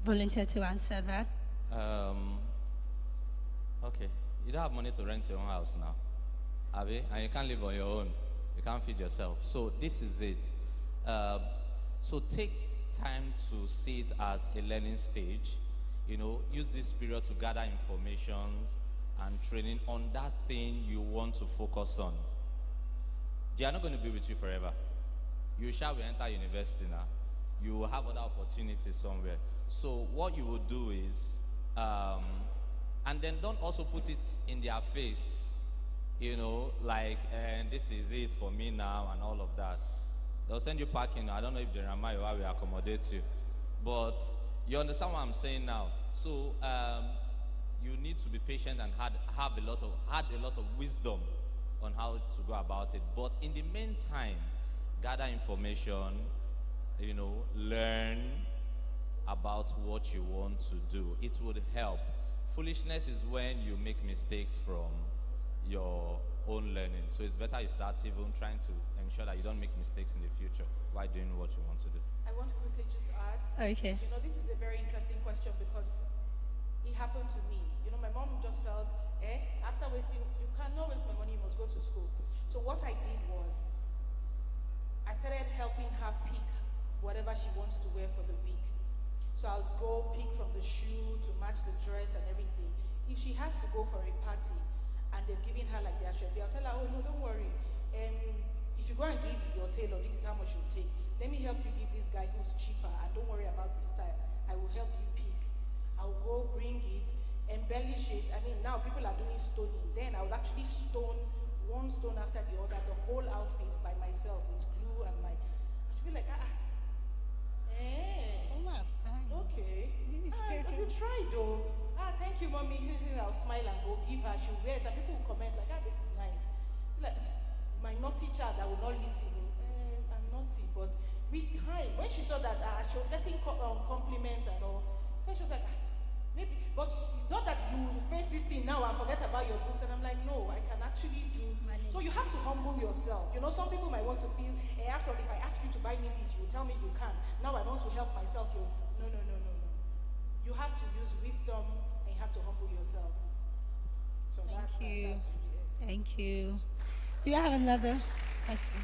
volunteer to answer that. Okay, you don't have money to rent your own house now, Abby, and you can't live on your own. You can't feed yourself. So this is it. So take time to see it as a learning stage. You know, use this period to gather information and training on that thing you want to focus on. They are not going to be with you forever. You shall enter university now. You will have other opportunities somewhere. So what you will do is, and then don't also put it in their face, you know, like, and this is it for me now and all of that. They'll send you packing. I don't know if Jeremiah will accommodate you, but you understand what I'm saying now. So you need to be patient and add a lot of wisdom on how to go about it. But in the meantime, gather information, you know, learn about what you want to do. It would help. Foolishness is when you make mistakes from your own learning. So it's better you start even trying to ensure that you don't make mistakes in the future while doing what you want to do. I want to quickly just add. Okay. You know, this is a very interesting question because it happened to me. You know, my mom just felt, after wasting, you cannot waste my money, you must go to school. So what I did was, I started helping her pick whatever she wants to wear for the week. So I'll go pick from the shoe to match the dress and everything. If she has to go for a party and they've given her like their shirt, I'll tell her, oh no, don't worry. If you go and give your tailor, this is how much you'll take. Let me help you give this guy who's cheaper, and don't worry about this style. I will help you pick. I'll go bring it, embellish it. I mean, now people are doing stoning. Then I would actually stone one stone after the other, the whole outfit by myself with glue and my. I should be like, okay. You tried though. Thank you, mommy. I'll smile and go give her. She'll wear it, and people will comment like, this is nice. Like, it's my naughty child that will not listen. I'm naughty, but with time, when she saw that she was getting compliments and all, then she was like, maybe, but not that you face this thing now and forget about your books. And I'm like, no, I can actually do. So you have to humble yourself. You know, some people might want to feel, after all, if I ask you to buy me this, you tell me you can't. Now I want to help myself. No. You have to use wisdom and you have to humble yourself. So Thank you. That's really it. Thank you. Do you have another question?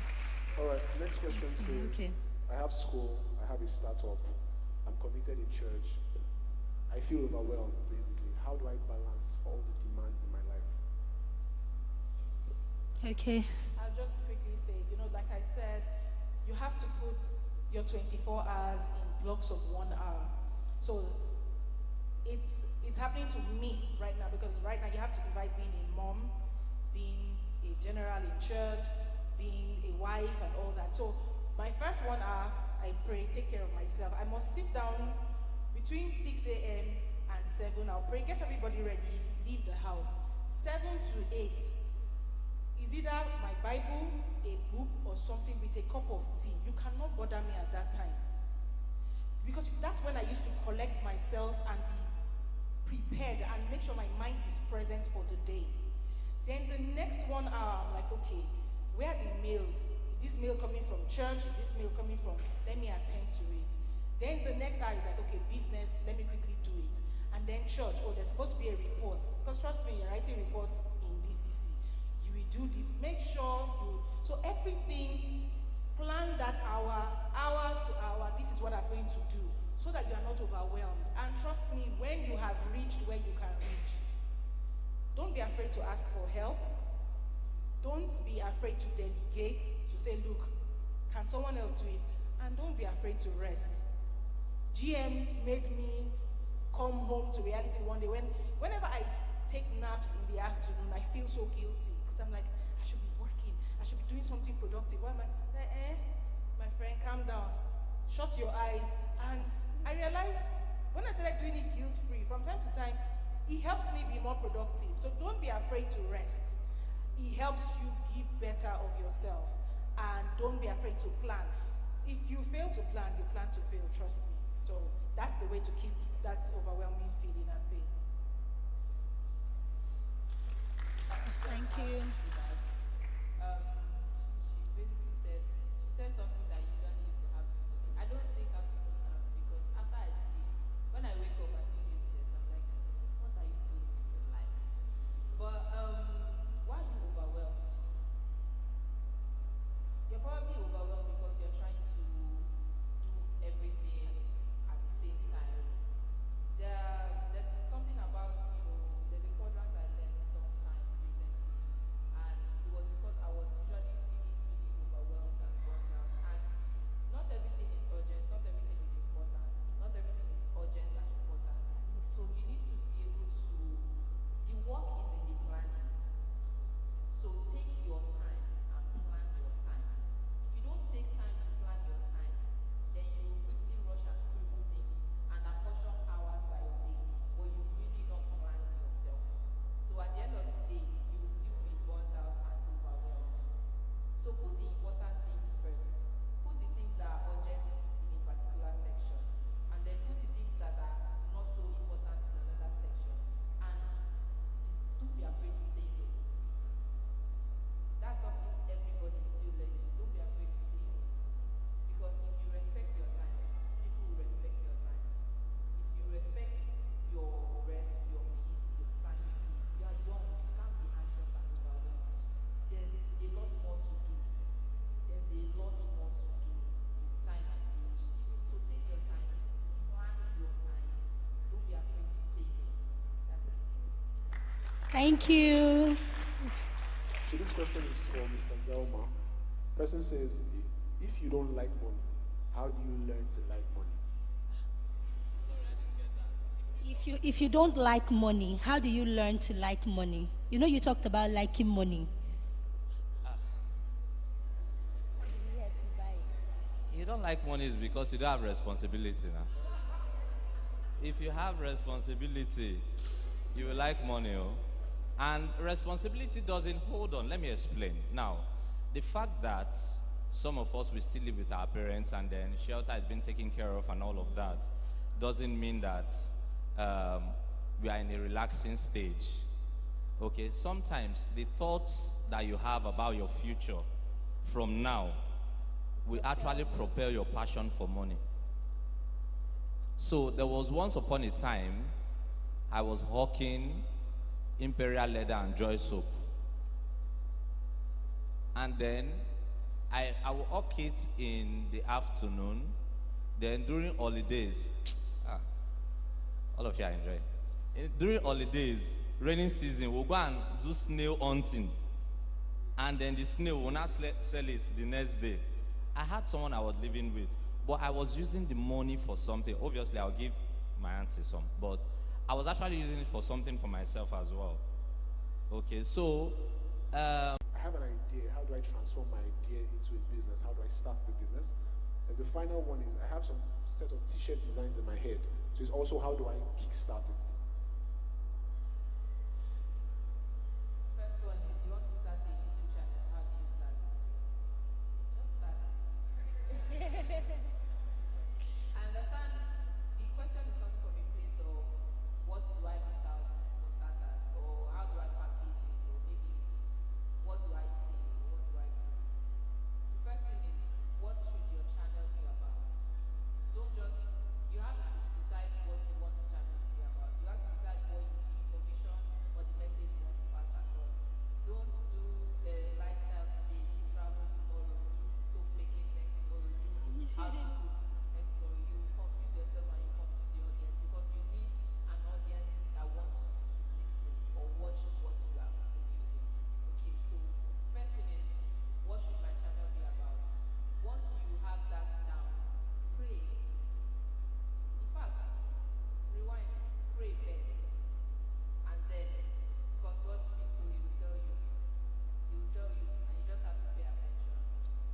All right, next question says, Okay. I have school, I have a startup, I'm committed in church, I feel overwhelmed, basically. How do I balance all the demands in my life? Okay. I'll just quickly say, like I said, you have to put your 24 hours in blocks of 1 hour. So it's happening to me right now, because right now you have to divide being a mom, being a general in church, being a wife and all that. So my first 1 hour, I pray, take care of myself. I must sit down between 6 a.m. and 7. I'll pray, get everybody ready, leave the house. 7 to 8 is either my Bible, a book, or something with a cup of tea. You cannot bother me at that time. Because that's when I used to collect myself and be prepared and make sure my mind is present for the day. Then the next 1 hour, I'm like, okay, where are the mails? Is this mail coming from church? Is this mail coming from, let me attend to it. Then the next hour is like, okay, business, let me quickly do it. And then church, there's supposed to be a report. Because trust me, you're writing reports in DCC. You will do this. Make sure so everything, plan that hour to hour, this is what I'm going to do, so that you are not overwhelmed. And trust me, when you have reached where you can reach, don't be afraid to ask for help. Don't be afraid to delegate, to say, look, can someone else do it? And don't be afraid to rest. GM made me come home to reality one day. Whenever I take naps in the afternoon, I feel so guilty, because I'm like, I should be working. I should be doing something productive. Why am I? My friend, calm down. Shut your eyes. And I realized when I started doing it guilt-free, from time to time, it helps me be more productive. So don't be afraid to rest. It helps you give better of yourself. And don't be afraid to plan. If you fail to plan, you plan to fail, trust me. So that's the way to keep that overwhelming feeling at bay. Thank you. She said something that usually used to happen to me. I don't take afternoon naps because after I sleep, when I wake up, I feel useless. I'm like, what are you doing with your life? But why are you overwhelmed? You're probably overwhelmed because you're trying to do everything at the same time. There's something about, there's a quadrant I learned sometime recently, and Thank you. So this question is for Mr. Zelma. Person says, if you don't like money, how do you learn to like money? If you don't like money, how do you learn to like money? You know, you talked about liking money. You don't like money is because you don't have responsibility now. If you have responsibility, you will like money. Oh? And responsibility doesn't, hold on, let me explain. Now, the fact that some of us will still live with our parents and then shelter has been taken care of and all of that doesn't mean that we are in a relaxing stage. Okay, sometimes the thoughts that you have about your future from now will actually propel your passion for money. So there was once upon a time I was hawking Imperial Leather and Joy soap. And then I will hawk it in the afternoon. Then during holidays, all of you are enjoying. During holidays, raining season, we'll go and do snail hunting. And then the snail will not sell it the next day. I had someone I was living with, but I was using the money for something. Obviously, I'll give my auntie some, but I was actually using it for something for myself as well. Okay, so I have an idea. How do I transform my idea into a business? How do I start the business? And the final one is I have some set of t-shirt designs in my head. So it's also how do I kickstart it? First one is you want to start a YouTube channel. How do you start it? Just start it. I understand the question is coming from a place of what do I put out for starters, or how do I package it, or maybe what do I say, or what do I do? The first thing is what should your channel be about? Don't just, you have to decide what you want the channel to be about. You have to decide what the information or the message you want to pass across. Don't do lifestyle today, do travel tomorrow, do soap making next tomorrow, do how to cook next tomorrow. You confuse yourself and you confuse the audience because you need an audience that wants to listen or watch what you are producing. Okay, so first thing is, what should my channel be about? Once you have that down, pray. In fact, rewind, pray first. And then, because God speaks, so He will tell you. He will tell you, and you just have to pay attention.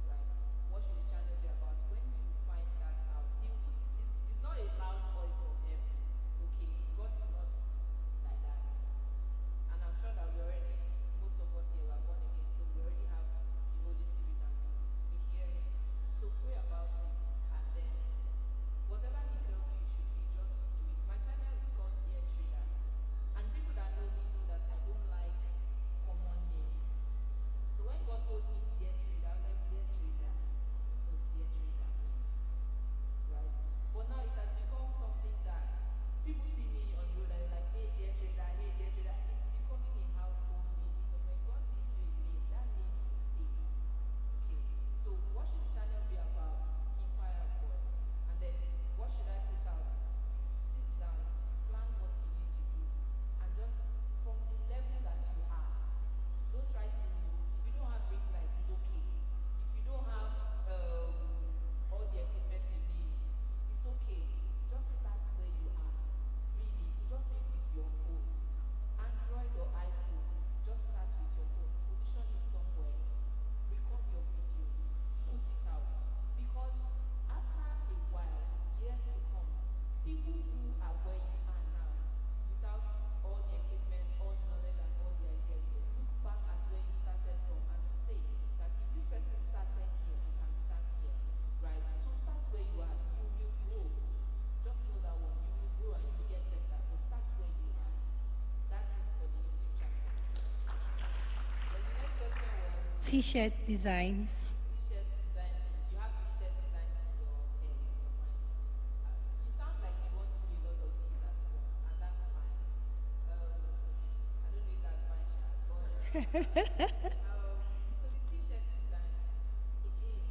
Right? What should the channel be about? When you find that out, it's not a loud voice from heaven. Okay, God is not like that. And I'm sure that most of us here are born again, so we already have the Holy Spirit and we hear Him. So pray about it, and then whatever He tells you you should be, just do it. My channel is called Dear Trader, and people that know me know that I don't like common names. So when God told me Dear Trader, I was like, Dear Trader, what does Dear Trader mean? Right? But now it has become something that people see me on the road and they're like, hey, Dear Trader, hey, Dear Trader. It's becoming a household name because when God gives you a name, that name will stay. Okay, so what should the channel be about? Inquire of God. And then, what should I put out? Sit down, plan what you need to do, and just from the level that you are. Don't try to, if you don't have brake lights, it's okay. If you don't have all the equipment you need, it's okay. Just start where you are. Really, just be with your phone. Android or iPhone, just start with your phone. Position it somewhere. Record your videos. Put it out. Because after a while, years to come, people who are where you are now, without all the equipment, all the knowledge, and all the ideas, will look back at where you started from and say that if this person started here, you can start here. Right? So start where you are. You will grow. Just know that one. You will grow and you will get better. But start where you are. That's it for the YouTube channel. Then the next question was T-shirt designs. t-shirt design team. You have t-shirt designs in your head, in your mind. You sound like you want to do a lot of things at once, and that's fine. I don't know if that's fine, Sha, but so the t-shirt designs, again,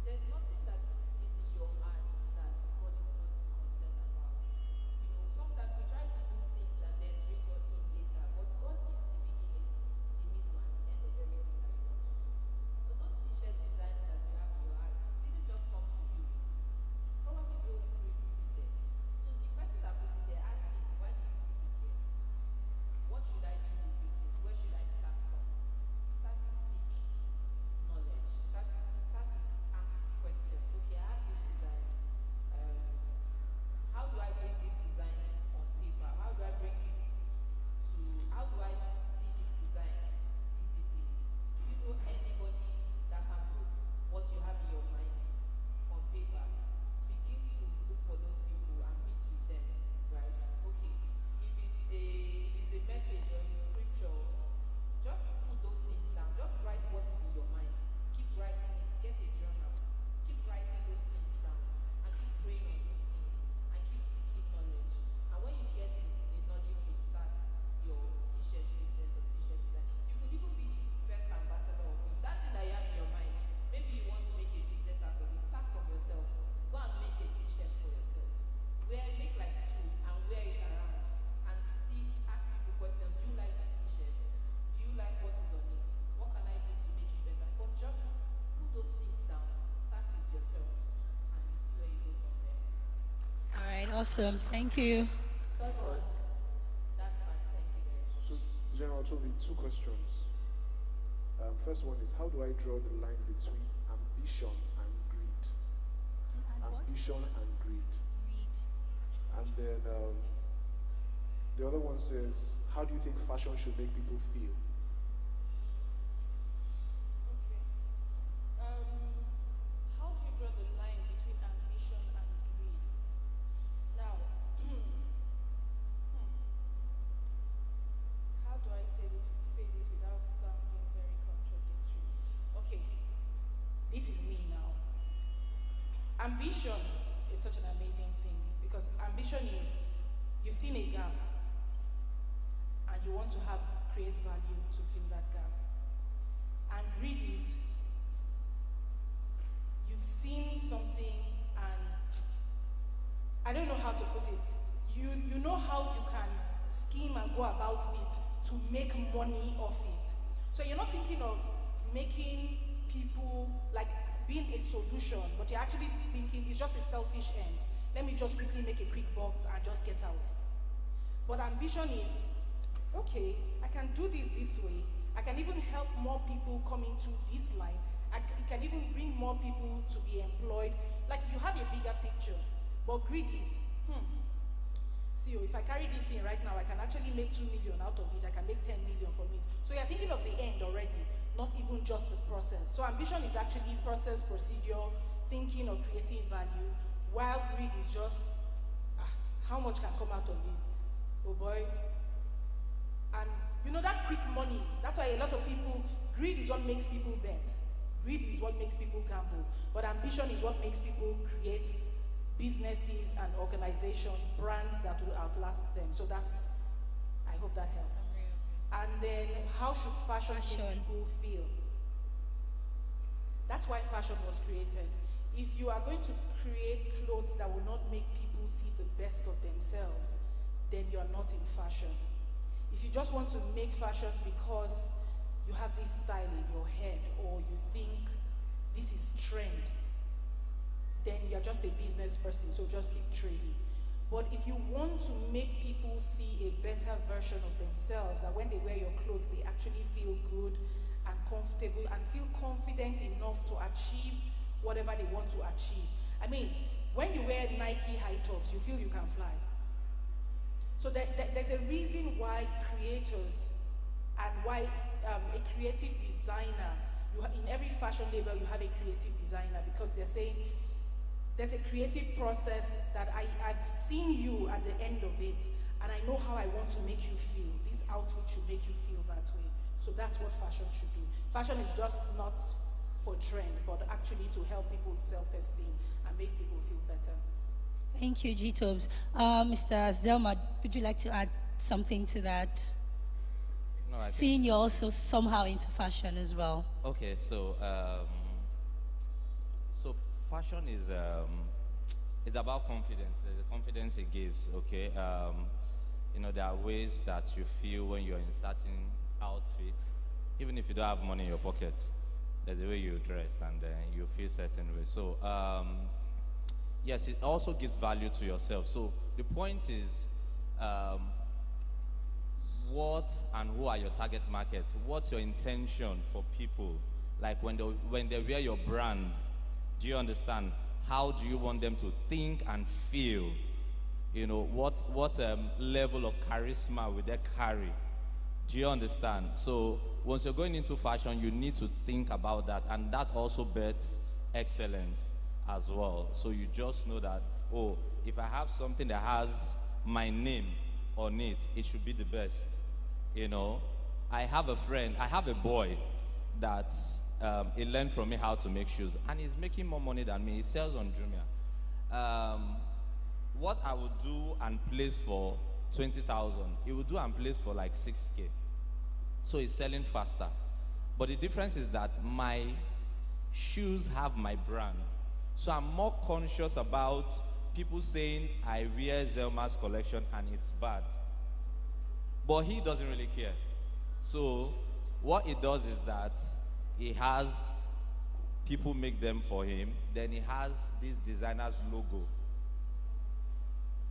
there's nothing that is in your heart that God is not concerned about. You know, sometimes we try to do things and then bring God in later, but Awesome. Thank you. Third one. That's fine. Thank you very much. So, General Toby, two questions. First one is, how do I draw the line between ambition and greed? Ambition and greed. And then the other one says, how do you think fashion should make people feel? Okay. How do you draw the line between ambition and greed? Now, how do I say this without sounding very contradictory? Okay, this is me now. Ambition is such an amazing thing because ambition is you've seen a gap and you want to create value to fill that gap. And greed is you've seen something and I don't know how to put it. You know how you can scheme and go about it to make money off it. So you're not thinking of making people like being a solution, but you're actually thinking it's just a selfish end. Let me just quickly make a quick box and just get out. But ambition is, okay, I can do this way. I can even help more people come into this line. It can even bring more people to be employed. Like you have a bigger picture. But greed is, see, if I carry this thing right now, I can actually make 2 million out of it. I can make 10 million from it. So you're thinking of the end already, not even just the process. So ambition is actually process, procedure, thinking of creating value, while greed is just, how much can come out of it? Oh boy. And you know that quick money, that's why a lot of people, greed is what makes people bet. Greed is what makes people gamble. But ambition is what makes people create businesses and organizations, brands that will outlast them. So that's, I hope that helps. And then how should fashion make people feel? That's why fashion was created. If you are going to create clothes that will not make people see the best of themselves, then you are not in fashion. If you just want to make fashion because you have this style in your head or you think this is trend, then you're just a business person, so just keep trading. But if you want to make people see a better version of themselves, that when they wear your clothes, they actually feel good and comfortable and feel confident enough to achieve whatever they want to achieve. I mean, when you wear Nike high tops, you feel you can fly. So there's a reason why creators and why a creative designer, in every fashion label you have a creative designer, because they're saying there's a creative process that I've seen you at the end of it, and I know how I want to make you feel. This outfit should make you feel that way. So that's what fashion should do. Fashion is just not for trend, but actually to help people's self-esteem and make people feel better. Thank you, G-Tobes. Mr. Zelma, would you like to add something to that? No, I Seeing you're also somehow into fashion as well. Okay, so fashion is about confidence. There's a confidence it gives. Okay, you know, there are ways that you feel when you're in certain outfit, even if you don't have money in your pocket. There's a way you dress and you feel certain way. So yes, it also gives value to yourself. So the point is, what and who are your target market? What's your intention for people? Like when they wear your brand, do you understand? How do you want them to think and feel? You know, what level of charisma will they carry? Do you understand? So once you're going into fashion, you need to think about that, and that also bets excellence as well. So you just know that, oh, if I have something that has my name on it, it should be the best. You know, I have a boy that he learned from me how to make shoes, and he's making more money than me. He sells on Jumia. What I would do and place for 20,000, he would do and place for like 6K. So he's selling faster. But the difference is that my shoes have my brand. So I'm more conscious about people saying I wear Zelma's collection and it's bad. But he doesn't really care. So what he does is that he has people make them for him. Then he has this designer's logo.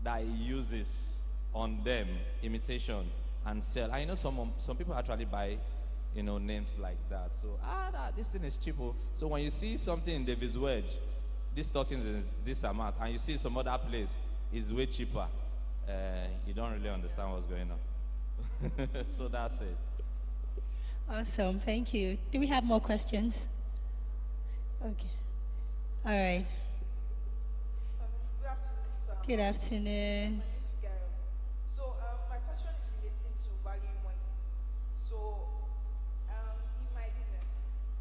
that he uses on them, imitation, and sell. I know some people actually buy, names like that. So this thing is cheap. Oh. So when you see something in David's Wedge, this stocking is this amount, and you see some other place is way cheaper, you don't really understand what's going on. So that's it. Awesome, thank you. Do we have more questions? Okay. All right. Good afternoon, sir. Good afternoon. My name is Gail. So my question is relating to value money. So in my business,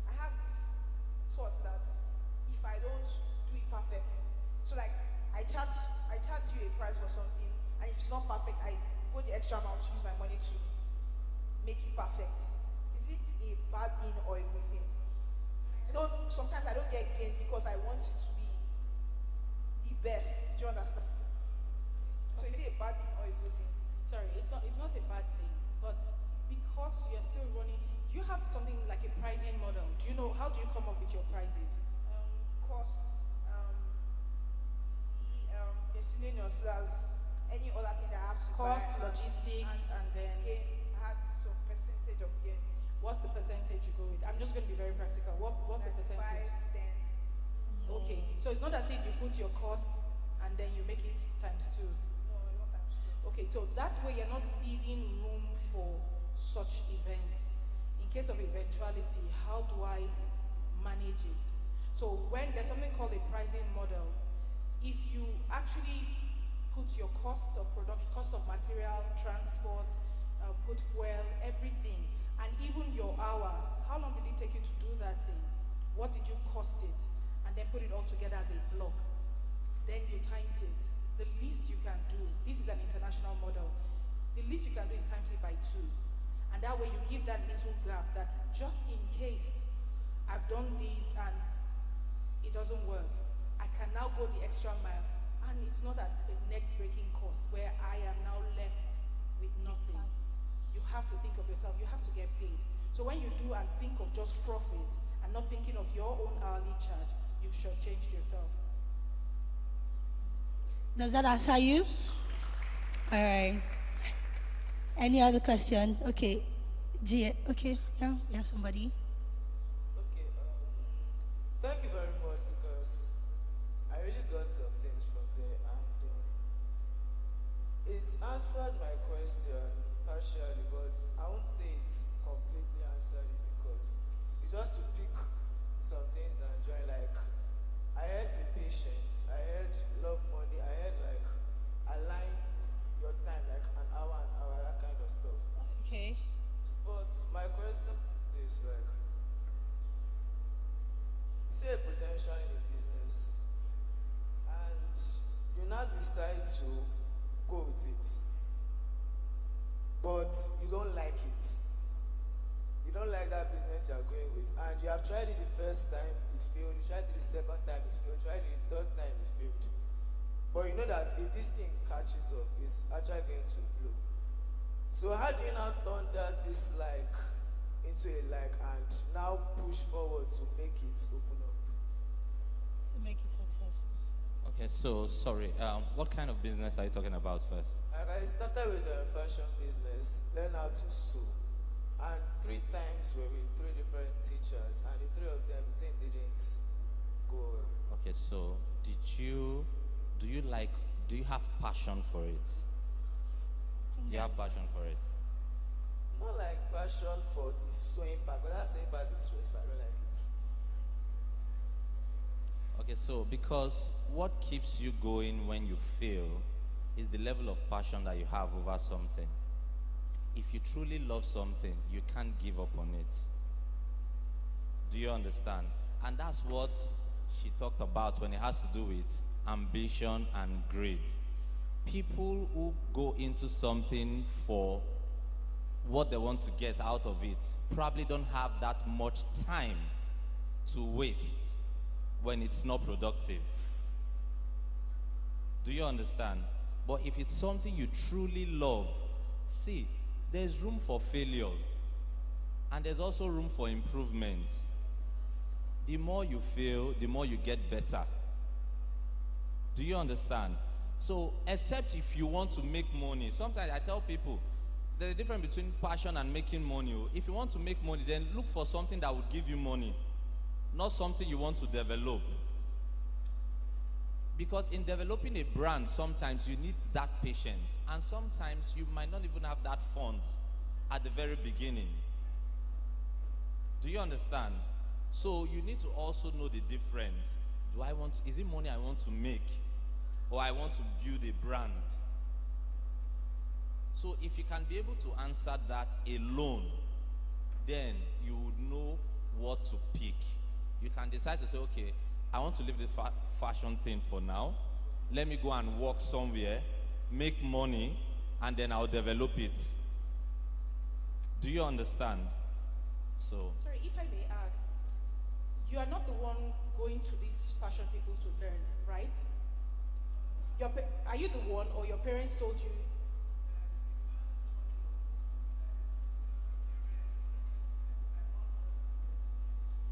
I have this thought that if I don't do it perfectly, so like I charge you a price for something, and if it's not perfect, I go the extra amount to use my money to make it perfect. Is it a bad thing or a good thing? Sometimes I don't get gain because I want it to be the best. Do you understand? So is it a bad thing or a good thing? Sorry, it's not a bad thing, but because you're still running, do you have something like a pricing model? Do you know, how do you come up with your prices? Costs, the miscellaneous, as any other thing that I have to Cost, buy, logistics, and then gain. I had some percentage of gain. what's the percentage you go with? I'm just going to be very practical. What's the Like percentage? 5, 10. Okay, so it's not as if you put your cost and then you make it times 2. No, not times 2. Okay, so that way you're not leaving room for such events. In case of eventuality, how do I manage it? So when there's something called a pricing model, if you actually put your cost of production, cost of material, transport, put fuel, everything, and even your hour, how long did it take you to do that thing? What did you cost it? And then put it all together as a block. Then you times it. The least you can do, this is an international model, the least you can do is times it by 2. And that way you give that little gap that just in case I've done this and it doesn't work, I can now go the extra mile, and it's not at a neck-breaking cost where I am now left with nothing. You have to think of yourself, you have to get paid. So when you do and think of just profit and not thinking of your own hourly charge, you've shortchanged yourself. Does that answer you? All right. Any other question? Okay. Okay, yeah, we have somebody. Okay, thank you very much, because I really got some things from there, and it's answered my question partially, but I won't say it's completely answered it, because it's just to pick some things and join. Like, I heard be patient, I heard love money, I heard like align your time, like an hour, that kind of stuff. Okay. But my question is like, see a potential in a business, and you now decide to go with it, but you don't like it. You don't like that business you're going with, and you have tried it the first time, it failed. You tried it the second time, it failed. Tried it the third time, it failed. But you know that if this thing catches up, it's actually going to blow. So how do you now turn that dislike into a like, and now push forward to make it open up? To make it successful. Okay, so sorry, what kind of business are you talking about first? Like, I started with a fashion business, learned how to sew, and 3 times were with 3 different teachers, and the 3 of them thing didn't go well. Okay, so do you have passion for it? You have passion for it? Not like passion for the sewing part, but that sewing part is stressful. I don't like it. Okay, so because what keeps you going when you fail is the level of passion that you have over something. If you truly love something, you can't give up on it. Do you understand? And that's what she talked about when it has to do with ambition and greed. People who go into something for what they want to get out of it probably don't have that much time to waste when it's not productive. Do you understand? But if it's something you truly love, see, there's room for failure, and there's also room for improvement. The more you fail, the more you get better. Do you understand? So, except if you want to make money, sometimes I tell people there's a difference between passion and making money. If you want to make money, then look for something that will give you money, not something you want to develop. Because in developing a brand, sometimes you need that patience, and sometimes you might not even have that funds at the very beginning. Do you understand? So you need to also know the difference. Is it money I want to make, or I want to build a brand? So if you can be able to answer that alone, then you would know what to pick. You can decide to say, okay, I want to leave this fashion thing for now. Let me go and work somewhere, make money, and then I'll develop it. Do you understand? So. Sorry, if I may add, you are not the one going to these fashion people to learn, right? Are you the one, or your parents told you?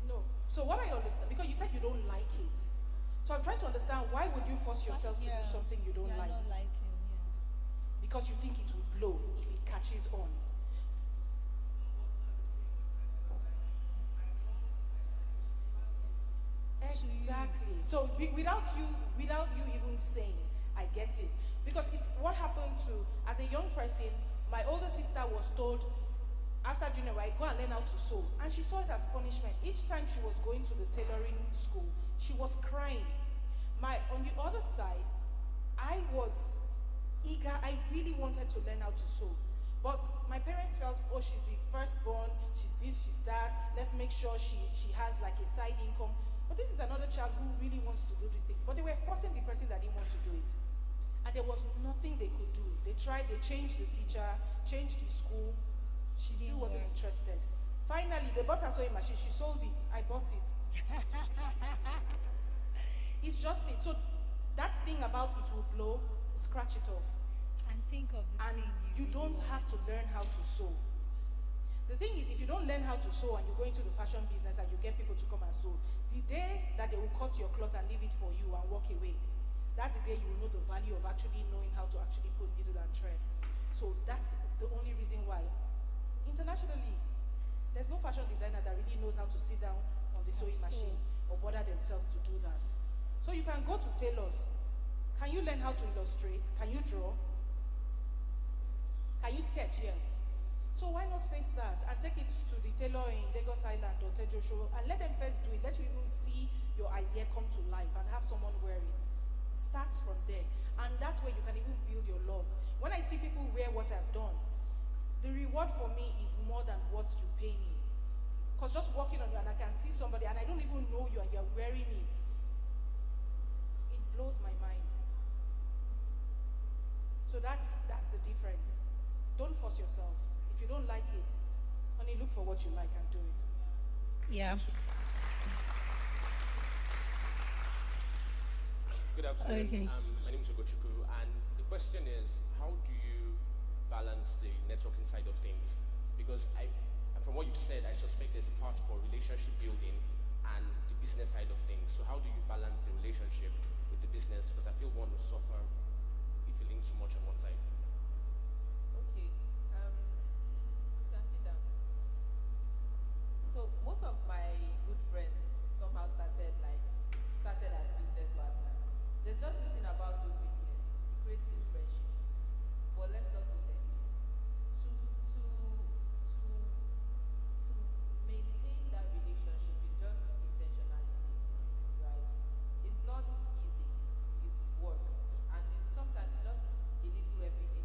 No. So what I understand, because you said you don't like it. So I'm trying to understand, why would you force yourself to do something you don't like? Not liking, Because you think it will blow if it catches on. Exactly. So without you even saying, I get it. Because it's what happened to, as a young person, my older sister was told, after junior, I go and learn how to sew. And she saw it as punishment. Each time she was going to the tailoring school, she was crying. On the other side, I was eager. I really wanted to learn how to sew. But my parents felt, oh, she's the firstborn, she's this, she's that. Let's make sure she has like a side income. But this is another child who really wants to do this thing. But they were forcing the person that didn't want to do it. And there was nothing they could do. They tried, they changed the teacher, changed the school. She still wasn't interested. Finally, they bought her sewing machine. She sold it. I bought it. It's just it. So that thing about it will blow, scratch it off. And think of the and thing you really don't want. have to learn how to sew. The thing is, if you don't learn how to sew and you go into the fashion business and you get people to come and sew, the day that they will cut your cloth and leave it for you and walk away, that's the day you will know the value of actually knowing how to actually put needle and thread. So that's the only reason why. Internationally, there's no fashion designer that really knows how to sit down on the sewing machine or bother themselves to do that. So you can go to tailors. Can you learn how to illustrate? Can you draw? Can you sketch? Yes. So why not face that and take it to the tailor in Lagos Island or Tejo Show and let them first do it. Let you even see your idea come to life and have someone wear it. Start from there. And that way you can even build your love. When I see people wear what I've done, the reward for me is more than what you pay me. Because just walking on you and I can see somebody and I don't even know you and you're wearing it, it blows my mind. So that's the difference. Don't force yourself. If you don't like it, only look for what you like and do it. Yeah. Good afternoon. Okay. My name is Ogochukwu, and the question is, how do you balance the networking side of things? Because from what you've said, I suspect there's a part for relationship building and the business side of things. So how do you balance the relationship with the business? Because I feel one will suffer if you lean too much on one side. Okay. You can sit down. So most of my good friends somehow started as business partners. There's just this thing about good business. It creates good friendship. But let's not go there. To maintain that relationship is just intentionality, right? It's not easy. It's work. And it's sometimes just a little every day.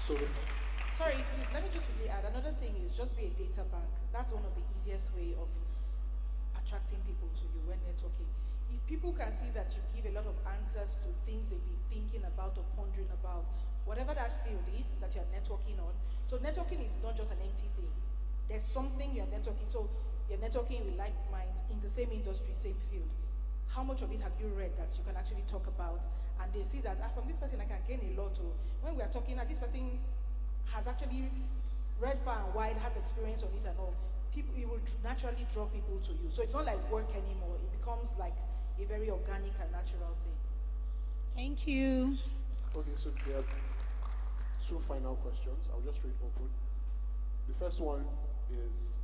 So, Sorry, please, let me just quickly add. Another thing is just be a data bank. That's one of the easiest way of attracting people to you when networking. If people can see that you give a lot of answers to things they've been thinking about or pondering about, whatever that field is that you're networking on. So networking is not just an empty thing. There's something you're networking. So you're networking with like minds in the same industry, same field. How much of it have you read that you can actually talk about? And they see that from this person I can gain a lot. Or when we are talking, this person has actually read far and wide, has experience on it and all. People, it will naturally draw people to you. So it's not like work anymore. It becomes like a very organic and natural thing. Thank you. okay, so there are two final questions. I'll just straight open. The first one is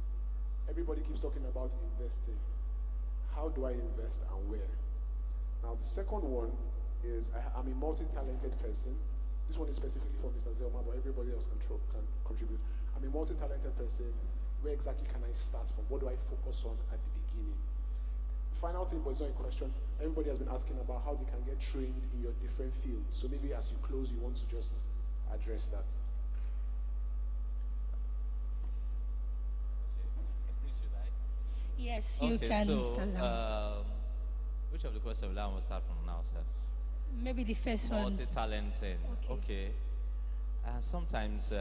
everybody keeps talking about investing. How do I invest and where? Now, the second one is I'm a multi-talented person. This one is specifically for Mr. Zelma, but everybody else can contribute. I'm a multi-talented person. Where exactly can I start from? What do I focus on at the beginning? Final thing, but it's not a question. Everybody has been asking about how they can get trained in your different fields. So maybe as you close, you want to just address that. Should I? Yes, you Okay, can, so, Mr. Zam. which of the questions will I want to start from now, sir? Maybe the first one. Multi-talented. Okay. Sometimes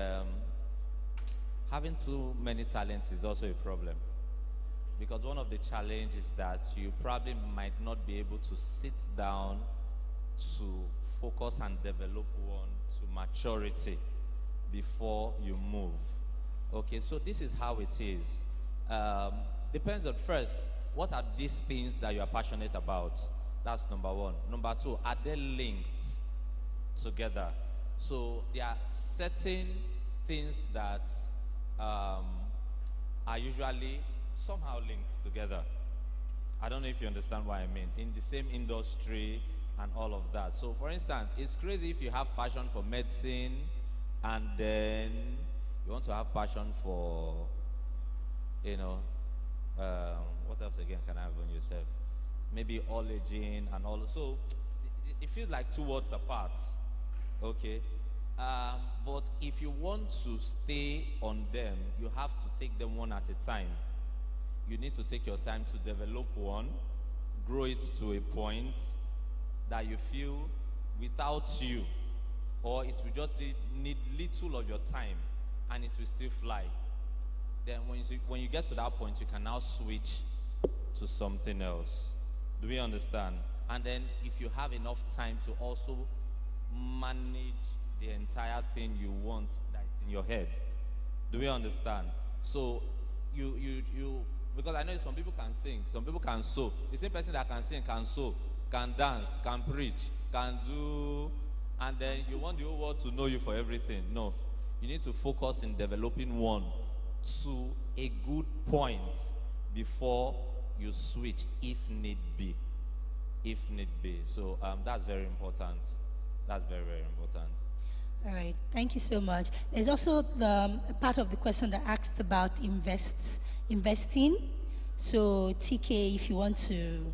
having too many talents is also a problem. Because one of the challenges is that you probably might not be able to sit down to focus and develop one to maturity before you move. Okay, so this is how it is. Depends on first, what are these things that you are passionate about? That's number one. Number two, are they linked together? So there are certain things that are usually somehow linked together. I don't know if you understand what I mean. In the same industry and all of that. So for instance, it's crazy if you have passion for medicine and then you want to have passion for, what else again can I have on yourself? Maybe oleaging and all. So it feels like two worlds apart. Okay? But if you want to stay on them, you have to take them one at a time. You need to take your time to develop one, grow it to a point that you feel without you, or it will just need little of your time and it will still fly. Then when you get to that point, you can now switch to something else. Do we understand? And then if you have enough time to also manage the entire thing you want that's in your head. Do we understand? So you because I know some people can sing, some people can sew. The same person that can sing can sew, can dance, can preach, can do, and then you want the whole world to know you for everything. No. You need to focus in developing one to a good point before you switch if need be. If need be. So that's very important. That's very, very important. All right, thank you so much. There's also the part of the question that asked about investing. So TK, if you want to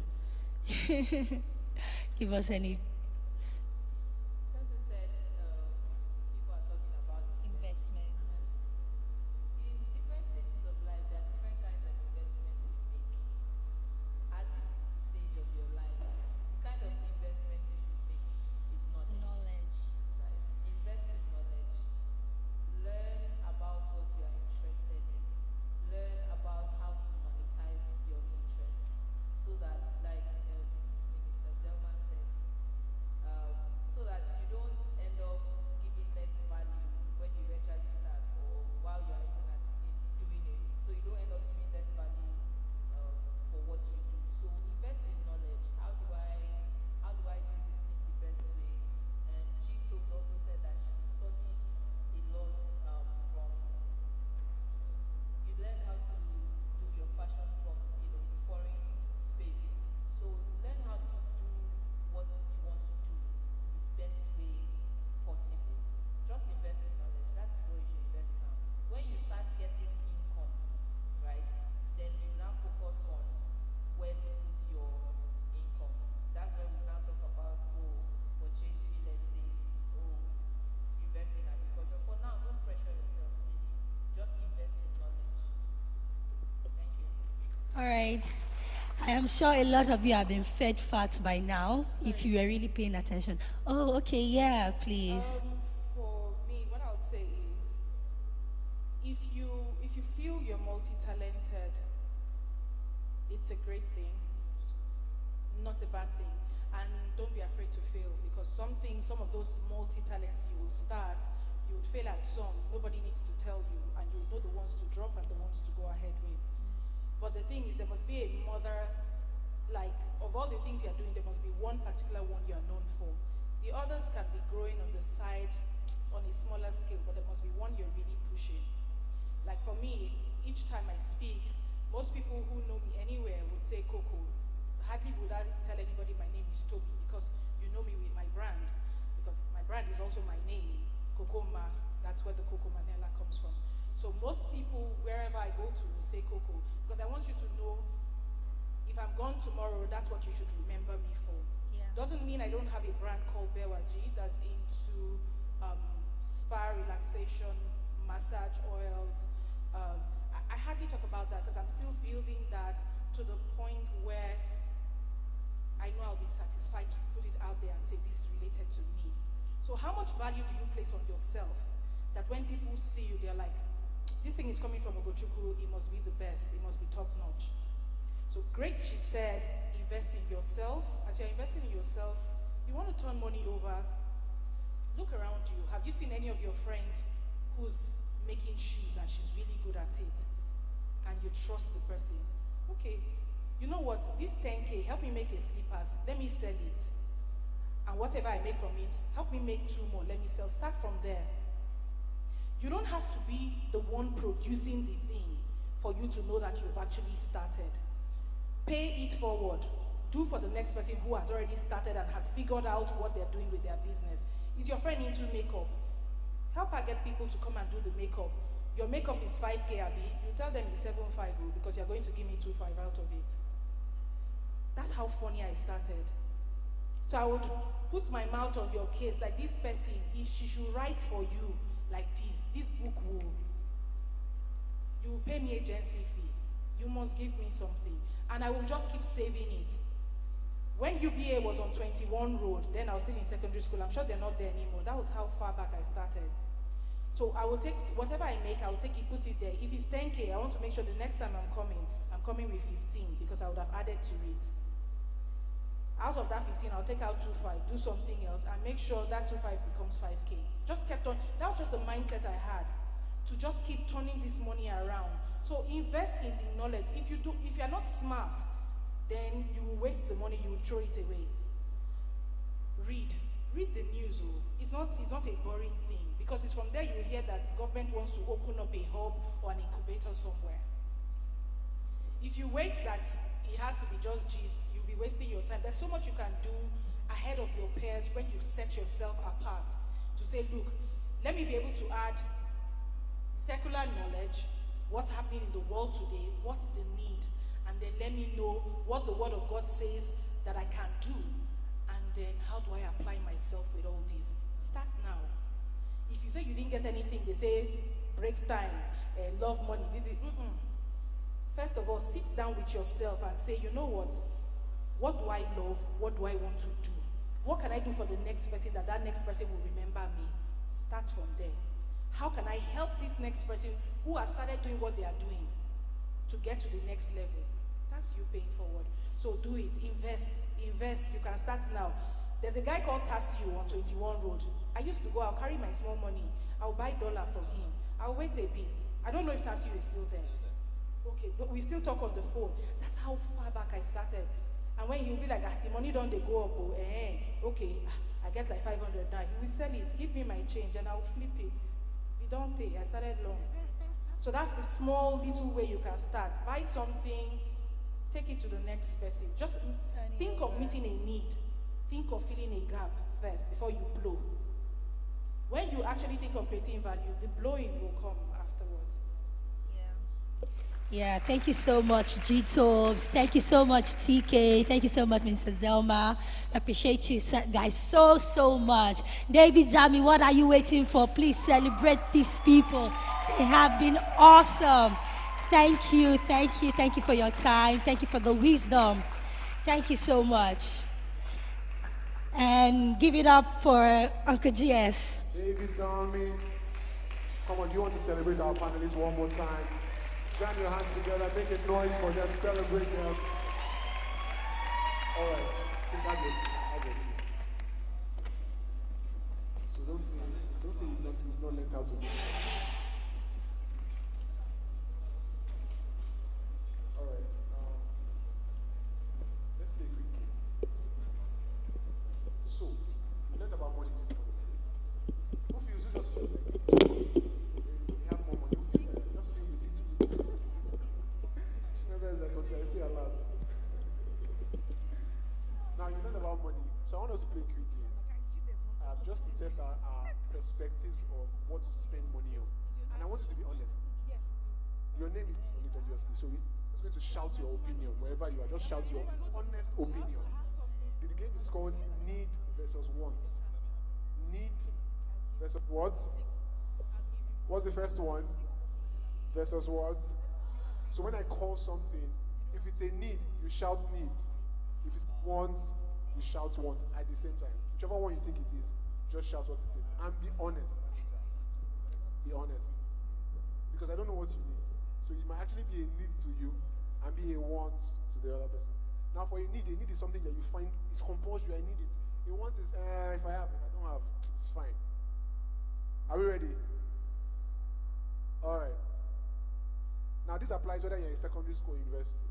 give us any. Person said people are talking about investment. In different stages of life, there are different kinds of investments you make. At this stage of your life, the kind of investment you should make is knowledge. Right? Invest in knowledge. Learn about what you are interested in. Learn about how to monetize your interests. So that, like Minister Zelman said, All right. I am sure a lot of you have been fed fat by now, if you are really paying attention. Oh, okay, yeah, please. For me, what I would say is, if you feel you're multi-talented, it's a great thing, not a bad thing, and don't be afraid to fail, because some of those multi-talents you will start, you would fail at some. Nobody needs to tell you, and you know the ones to drop and the ones to go ahead with. But the thing is, there must be a mother, like, of all the things you're doing, there must be one particular one you're known for. The others can be growing on the side, on a smaller scale, but there must be one you're really pushing. Like for me, each time I speak, most people who know me anywhere would say Coco. Hardly would I tell anybody my name is Toby, because you know me with my brand, because my brand is also my name, Kokoma. That's where the Coco Manela comes from. So most people, wherever I go to, will say Coco, because I want you to know, if I'm gone tomorrow, that's what you should remember me for. Yeah. Doesn't mean I don't have a brand called Bewaji that's into spa relaxation, massage oils. I hardly talk about that because I'm still building that to the point where I know I'll be satisfied to put it out there and say this is related to me. So how much value do you place on yourself that when people see you, they're like, this thing is coming from Ogochukwu, it must be the best, it must be top notch. So great, she said, invest in yourself. As you're investing in yourself, you want to turn money over, look around you. Have you seen any of your friends who's making shoes and she's really good at it? And you trust the person. Okay, you know what, this 10K, help me make a slippers, let me sell it. And whatever I make from it, help me make 2 more, let me sell. Start from there. You don't have to be the one producing the thing for you to know that you've actually started. Pay it forward. Do for the next person who has already started and has figured out what they're doing with their business. Is your friend into makeup? Help her get people to come and do the makeup. Your makeup is 5K, Abi. You tell them it's 7.5 because you're going to give me 2.5 out of it. That's how funny I started. So I would put my mouth on your case, like this person, if she should write for you like this book will, you will pay me agency fee. You must give me something. And I will just keep saving it. When UBA was on 21 Road, then I was still in secondary school. I'm sure they're not there anymore. That was how far back I started. So I will take whatever I make, I will take it, put it there. If it's 10K, I want to make sure the next time I'm coming with 15 because I would have added to it. Out of that 15, I'll take out 2.5, do something else, and make sure that 2.5 becomes 5K. Just kept on. That was just the mindset I had, to just keep turning this money around. So invest in the knowledge. If you're not smart, then you will waste the money, you will throw it away. Read the news. It's not a boring thing, because it's from there you will hear that government wants to open up a hub or an incubator somewhere. If you wait that it has to be just gist, you'll be wasting your time. There's so much you can do ahead of your peers when you set yourself apart to say, look, let me be able to add secular knowledge, what's happening in the world today, what's the need, and then let me know what the Word of God says that I can do, and then how do I apply myself with all this? Start now. If you say you didn't get anything, they say break time, love money, this is, First of all, sit down with yourself and say, you know what do I love? What do I want to do? What can I do for the next person that next person will remember me? Start from there. How can I help this next person who has started doing what they are doing to get to the next level? That's you paying forward. So do it, invest. You can start now. There's a guy called Tassio on 21 Road. I used to go, I'll carry my small money. I'll buy dollar from him. I'll wait a bit. I don't know if Tassio is still there. Okay, but we still talk on the phone. That's how far back I started. And when he'll be like, the money don't they go up, okay, I get like 500 now. He will sell it, give me my change, and I'll flip it. We don't take, I started long. So that's the small little way you can start. Buy something, take it to the next person. Just think of meeting a need. Think of filling a gap first before you blow. When you actually think of creating value, the blowing will come afterwards. Yeah, thank you so much, G-Tobes. Thank you so much, TK. Thank you so much, Mr. Zelma. I appreciate you guys so much. David Zami, what are you waiting for? Please celebrate these people. They have been awesome. Thank you, thank you, thank you for your time. Thank you for the wisdom. Thank you so much. And give it up for Uncle GS. David, Tommy. Come on, do you want to celebrate our panelists one more time? Join your hands together, make a noise for them, celebrate them. All right, please have your seat, have your seat. So don't say you've not learned how to do it. All right, let's play a quick game. So, we learned about money this morning. Who just feels like they have more money? Who feels like they just feel we need to do it? She never is like, I say a lot. Now, you learned about money, so I want us to play a quick game. Just to test our perspectives of what to spend money on. And I want you to be honest. Yes, it is. Your name is on it, obviously, so we're just going to shout your opinion wherever you are. Just shout your honest opinion. The game is called Need versus Want. Need versus what? What's the first one? Versus what? So when I call something, if it's a need, you shout need. If it's want, you shout want at the same time. Whichever one you think it is, just shout what it is. And be honest. Be honest. Because I don't know what you need. So it might actually be a need to you and be a want to the other person. Now for a need is something that you find is compulsory. I need it. A want is, if I have it, I don't have, it's fine. Are we ready? All right. Now this applies whether you're in secondary school or university.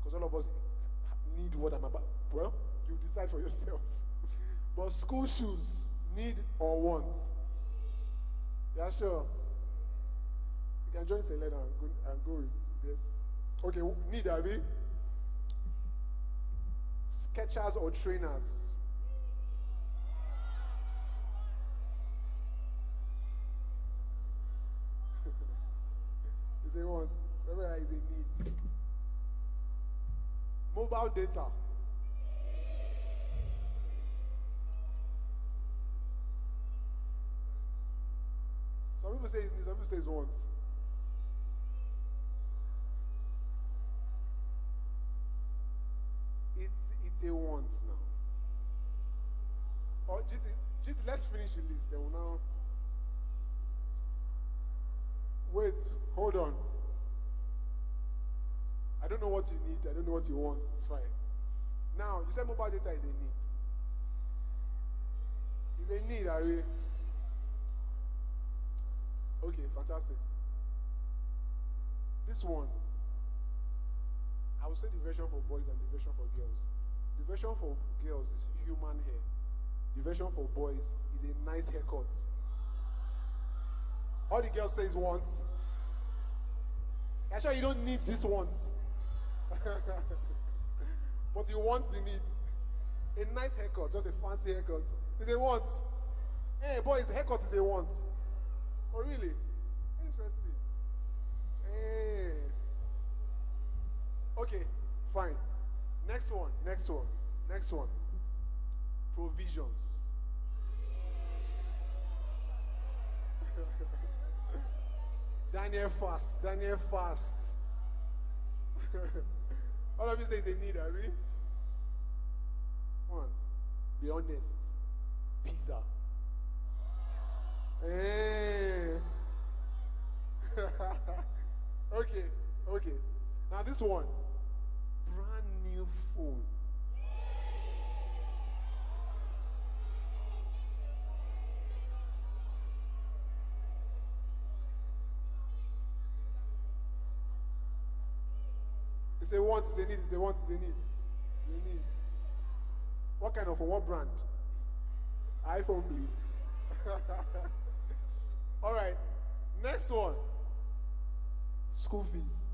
Because all of us need what I'm about. Well, you decide for yourself. But school shoes, need or want? Yeah, sure. You can join Selena and go with yes. Okay, need, Abby? Skechers or trainers? Is a want. Everybody is a need. Mobile data. Some people say it's need, some people say it's want. It's a want now. Or GT, let's finish the list. Then we'll now. Wait, hold on. I don't know what you need. I don't know what you want. It's fine. Now, you said mobile data is a need. It's a need, are we? Okay, fantastic. This one, I would say the version for boys and the version for girls. The version for girls is human hair. The version for boys is a nice haircut. All the girls say is want. I'm sure you don't need this want. But you want the need. A nice haircut, just a fancy haircut. It's a want. Hey, boys, haircut is a want. Oh, really? Interesting. Hey. Okay, fine. Next one. Provisions. Daniel fast. All of you say it's a need, are we? Come on. Be honest. Pizza. Hey. Okay. Now this one. Brand new phone. It's a want, it's a need, it's a want, it's a need. It's a need. What kind of phone? What brand? iPhone, please. All right. Next one. School fees.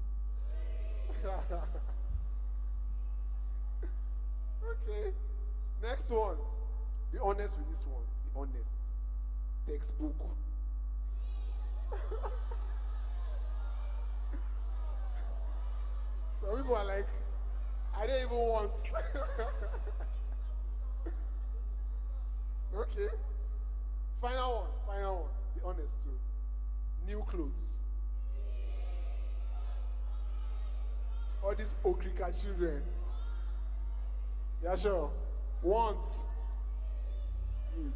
Okay. Next one. Be honest with this one. Be honest. Textbook. Some people are like, I don't even want. Okay. Final one. Be honest too. New clothes. All these Okrika children. Yeah, sure. Want. Need.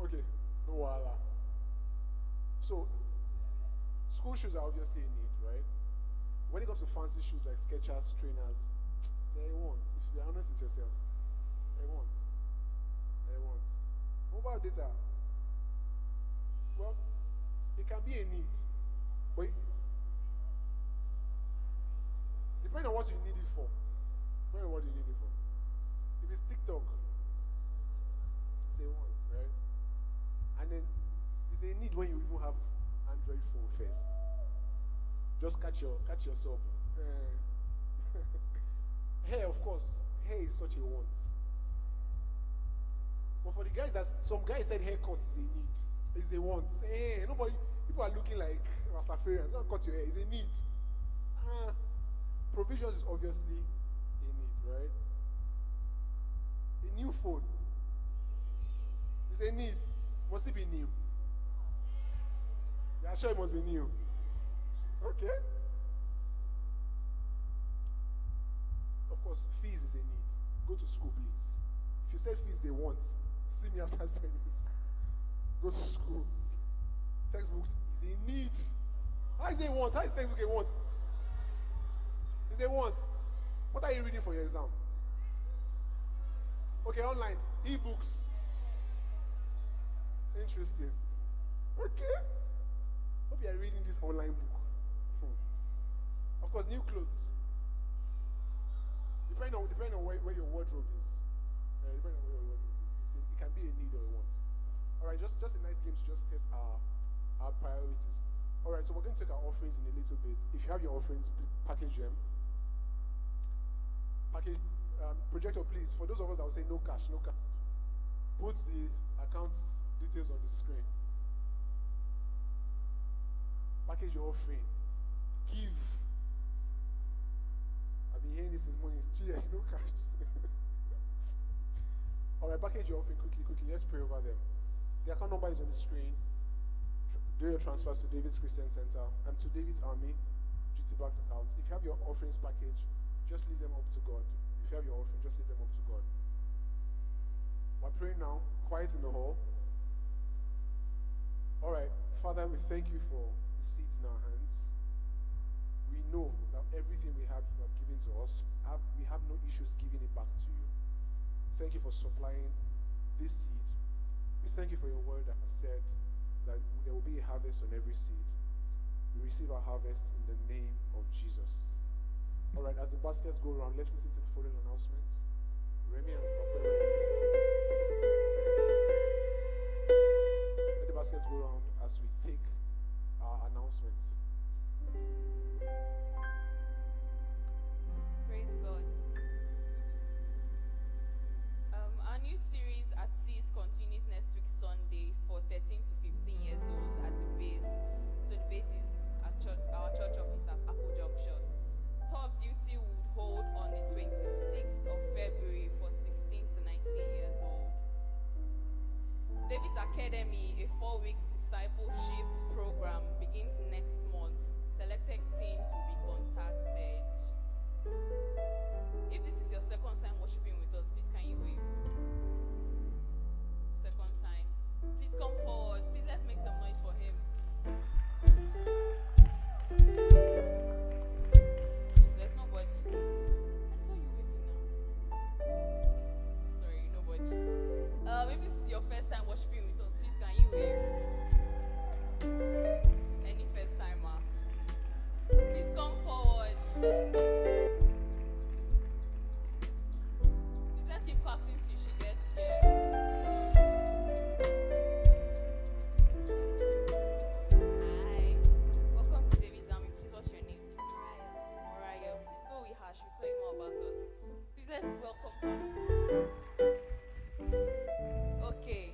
Okay. No wala. So, school shoes are obviously a need, right? When it comes to fancy shoes like Skechers, trainers, they want. If you're honest with yourself, they want. They want. Mobile data. Well, it can be a need, but depending on what you need it for. Depending on what you need it for. If it's TikTok, it's a want, right? And then it's a need when you even have Android phone first. Just catch yourself. Hair, of course. Hair is such a want. But for the guys, some guys said haircut is a need. It's a want. Hey, people are looking like Rastafarians. Don't cut your hair. It's a need. Provisions is obviously a need, right? A new phone is a need. Must it be new? Yeah, sure it must be new. Okay. Of course, fees is a need. Go to school, please. If you said fees they want, see me after service. Go to school. Textbooks is a need. How is it a want? How is textbook a want? It's a want. What are you reading for your exam? Okay, online. E-books. Interesting. Okay. Hope you are reading this online book. Of course, new clothes. Depending on where your wardrobe is. Depending on where your wardrobe is. It can be a need or a want. Alright, just a nice game to just test our priorities. Alright, so we're going to take our offerings in a little bit. If you have your offerings, package them. Projector, please. For those of us that will say no cash, put the account details on the screen. Package your offering. Give. I've been hearing this since morning. GS, no cash. Alright, package your offering quickly. Let's pray over them. The account number is on the screen. Do your transfers to David's Christian Center and to David's Army GT Bank account. If you have your offerings package, just leave them up to God. If you have your offering, just leave them up to God. We're praying now. Quiet in the hall. Alright, Father, we thank you for the seeds in our hands. We know that everything we have, you have given to us. We have no issues giving it back to you. Thank you for supplying this seed. We thank you for your word that has said that there will be a harvest on every seed. We receive our harvest in the name of Jesus. All right, as the baskets go around, let's listen to the following announcements. Remy and Okwere. Let the baskets go around as we take our announcements. Praise God. Our new series at Seas continues next week Sunday for 13 to 15 years old at the base. So the base is at our church office at Apple Junction. Tour of duty would hold on the 26th of February for 16 to 19 years old. David's Academy, a 4 weeks discipleship program, begins next month. Selected teams will be contacted. If this is your second time worshiping with us, please can you wave? Second time. Please come forward. Please let's make some noise for him. There's nobody. I saw you waving now. Sorry, nobody. If this is your first time worshiping with us, please can you wave? Any first timer? Please come forward. Please let's keep clapping till she gets here. Hi. Welcome to David's Army. Please, what's your name? Mariah. Please go with her. She'll tell you more about us. Please let's welcome her. Okay.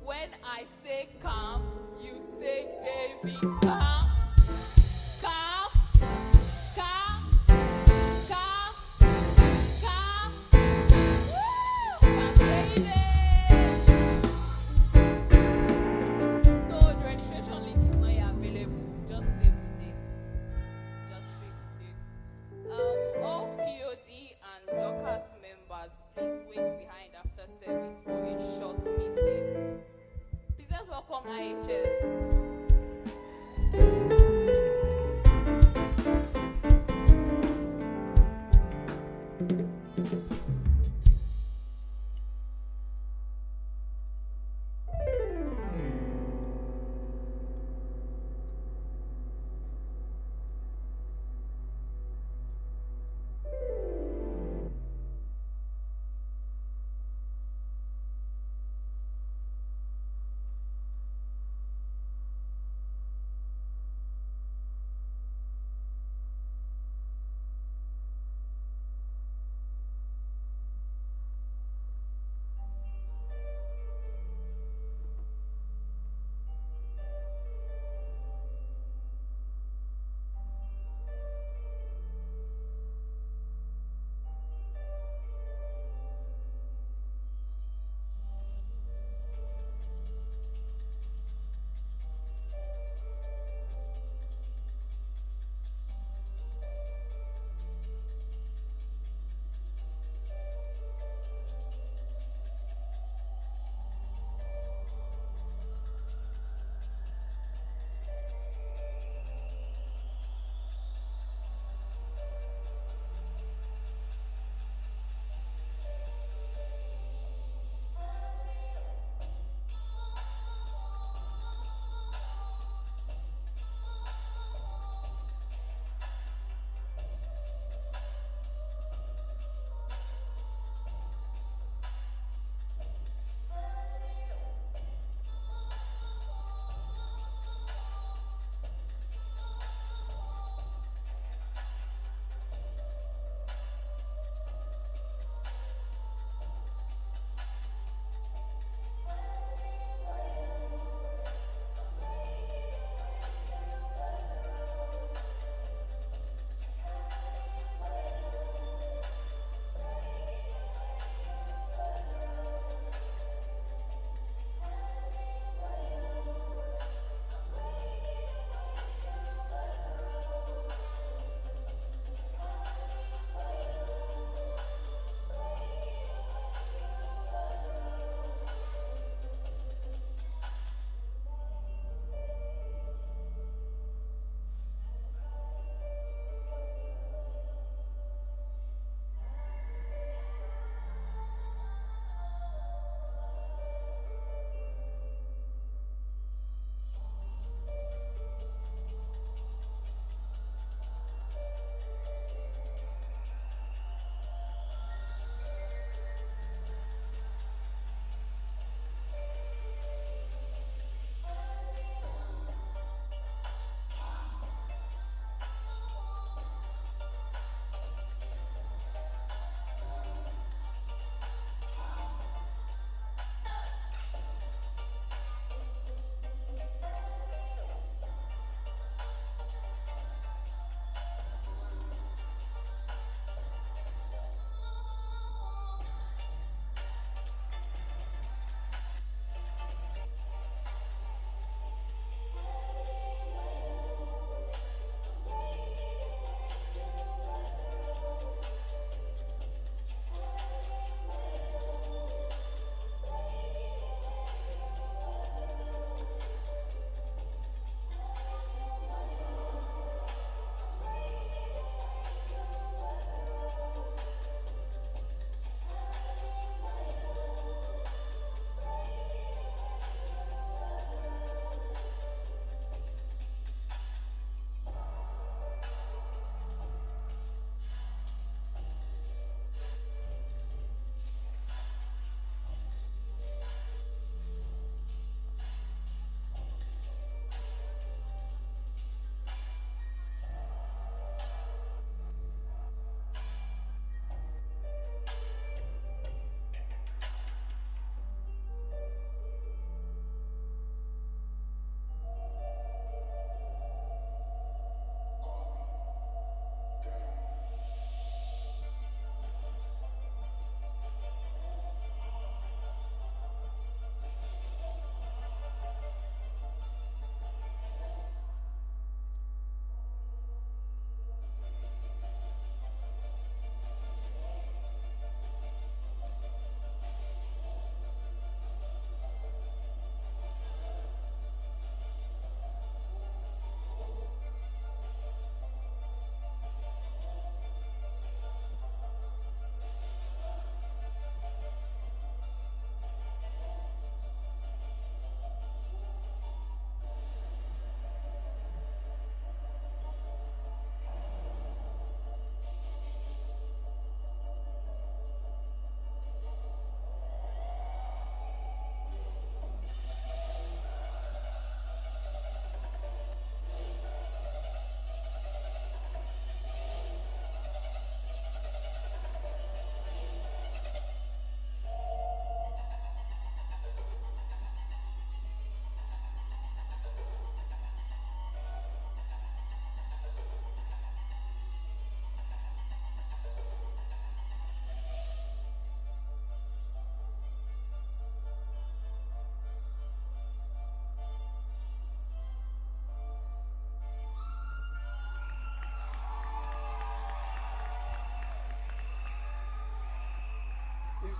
When I say come, you say David, come. Come. Come. Come. Come. Woo! Come, David. So the registration link is not yet available. Just save the dates. Bye. Cheers.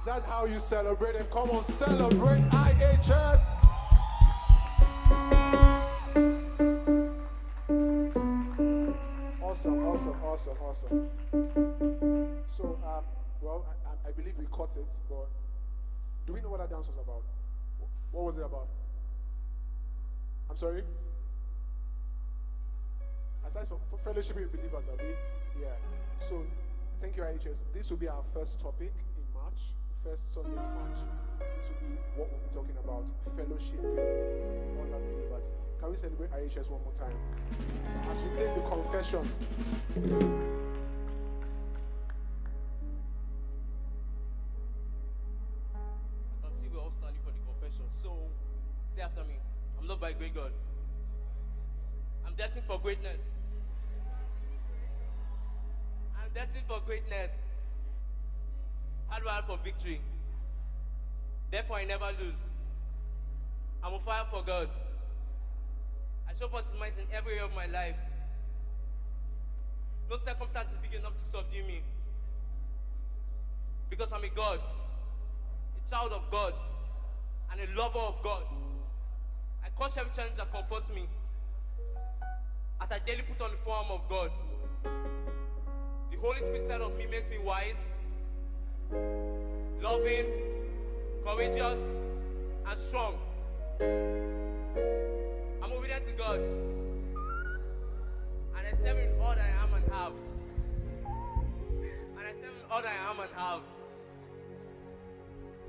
Is that how you celebrate them? Come on, celebrate IHS. Awesome. So, well, I believe we caught it, but do we know what that dance was about? What was it about? I'm sorry? Aside from fellowship with believers, are we? Yeah. So, thank you, IHS. This will be our first topic in March, first Sunday in March. This will be what we'll be talking about, fellowship with other believers. Can we celebrate IHS one more time? As we take the confessions. I can see we're all standing for the confession. So, say after me. I'm loved by a great God. I'm destined for greatness. I'm destined for greatness. Hard work for victory. Therefore, I never lose. I'm on fire for God. I show forth His might in every area of my life. No circumstance is big enough to subdue me. Because I'm a God, a child of God, and a lover of God. I crush every challenge that comforts me as I daily put on the form of God. The Holy Spirit side of me makes me wise, loving, courageous, and strong. I'm obedient to God, and I serve in all that I am and have.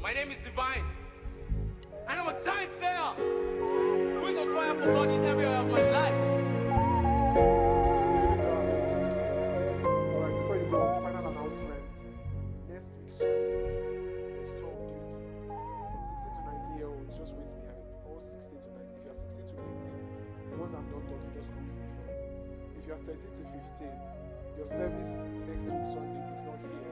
My name is Divine, and I'm a giant slayer who is on fire for God in every area of my life. Alright, before you go, final announcement. Next week, Sunday, there's 12 gifts. 16 to 19-year-olds, just wait behind. All 16 to 19. If you're 16 to 19, once I'm done talking, just come to the front. If you're 13 to 15, your service next week, Sunday, is not here.